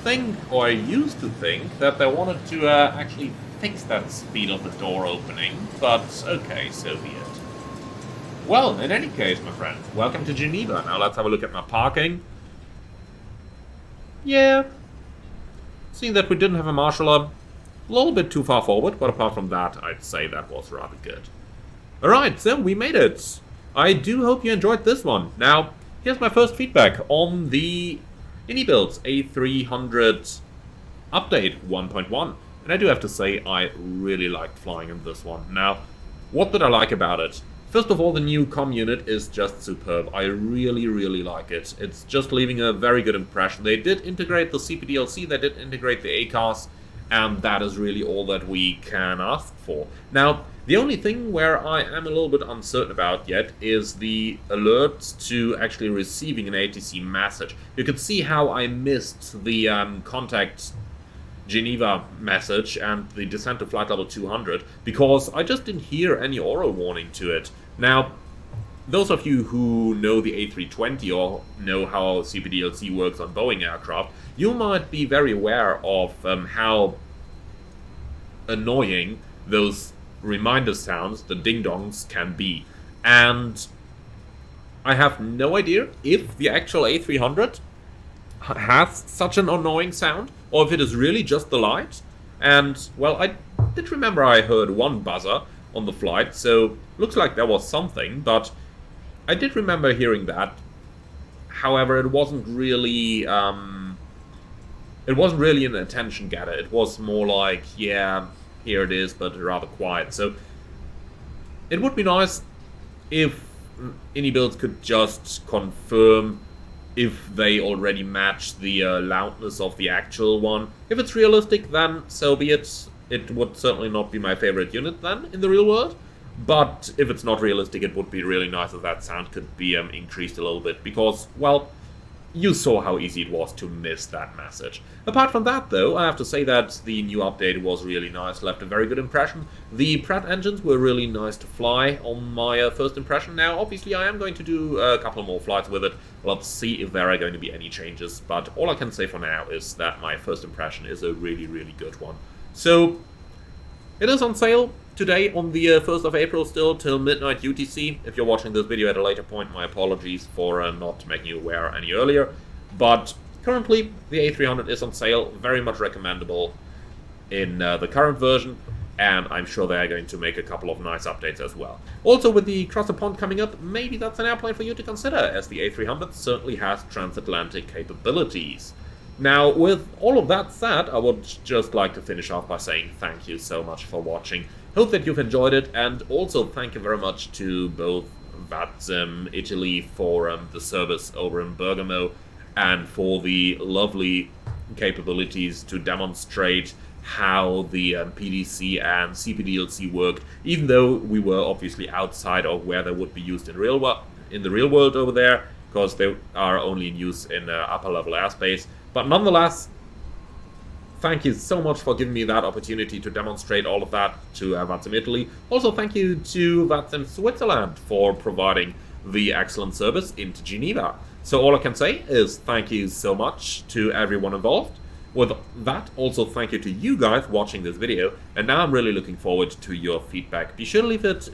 [SPEAKER 1] think, or I used to think, that they wanted to actually fix that speed of the door opening, but okay, so be it. Well, in any case, my friend, welcome to Geneva. Now let's have a look at my parking. Yeah. Seeing that we didn't have a marshaller, a little bit too far forward, but apart from that, I'd say that was rather good. Alright, so we made it. I do hope you enjoyed this one. Now, here's my first feedback on the iniBuilds A300 update 1.1. And I do have to say, I really liked flying in this one. Now, what did I like about it? First of all, the new comm unit is just superb. I really, really like it. It's just leaving a very good impression. They did integrate the CPDLC, they did integrate the ACARS, and that is really all that we can ask for. Now, the only thing where I am a little bit uncertain about yet is the alert to actually receiving an ATC message. You can see how I missed the contact Geneva message and the descent to flight level 200 because I just didn't hear any oral warning to it. Now, those of you who know the A320 or know how CPDLC works on Boeing aircraft, you might be very aware of how annoying those reminder sounds, the ding-dongs, can be. And I have no idea if the actual A300 has such an annoying sound, or if it is really just the light. And, well, I did remember I heard one buzzer on the flight, so looks like there was something, but I did remember hearing that. However, it wasn't really an attention getter. It was more like, yeah, here it is, but rather quiet. So it would be nice if iniBuilds could just confirm if they already match the loudness of the actual one. If it's realistic, then so be it. It would certainly not be my favorite unit then in the real world. But if it's not realistic, it would be really nice if that sound could be increased a little bit. Because, well, you saw how easy it was to miss that message. Apart from that, though, I have to say that the new update was really nice, left a very good impression. The Pratt engines were really nice to fly on my first impression. Now, obviously, I am going to do a couple more flights with it. Let's see if there are going to be any changes. But all I can say for now is that my first impression is a really, really good one. So, it is on sale today on the 1st of April still till midnight UTC. If you're watching this video at a later point, my apologies for not making you aware any earlier. But currently, the A300 is on sale, very much recommendable in the current version, and I'm sure they are going to make a couple of nice updates as well. Also, with the Cross the Pond coming up, maybe that's an airplane for you to consider, as the A300 certainly has transatlantic capabilities. Now, with all of that said, I would just like to finish off by saying thank you so much for watching. Hope that you've enjoyed it, and also thank you very much to both VATSIM Italy for the service over in Bergamo, and for the lovely capabilities to demonstrate how the PDC and CPDLC work, even though we were obviously outside of where they would be used in the real world over there, because they are only in use in upper level airspace. But nonetheless, thank you so much for giving me that opportunity to demonstrate all of that to VATSIM Italy. Also, thank you to VATSIM Switzerland for providing the excellent service into Geneva. So all I can say is thank you so much to everyone involved. With that, also thank you to you guys watching this video, and now I'm really looking forward to your feedback. Be sure to leave it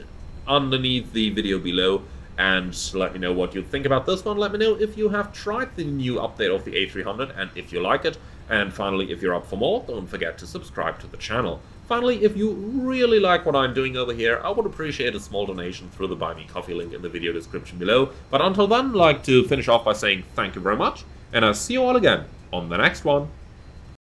[SPEAKER 1] underneath the video below and let me know what you think about this one. Let me know if you have tried the new update of the A300 and if you like it. And finally, if you're up for more, don't forget to subscribe to the channel. Finally, if you really like what I'm doing over here, I would appreciate a small donation through the Buy Me Coffee link in the video description below. But until then, I'd like to finish off by saying thank you very much, and I'll see you all again on the next one.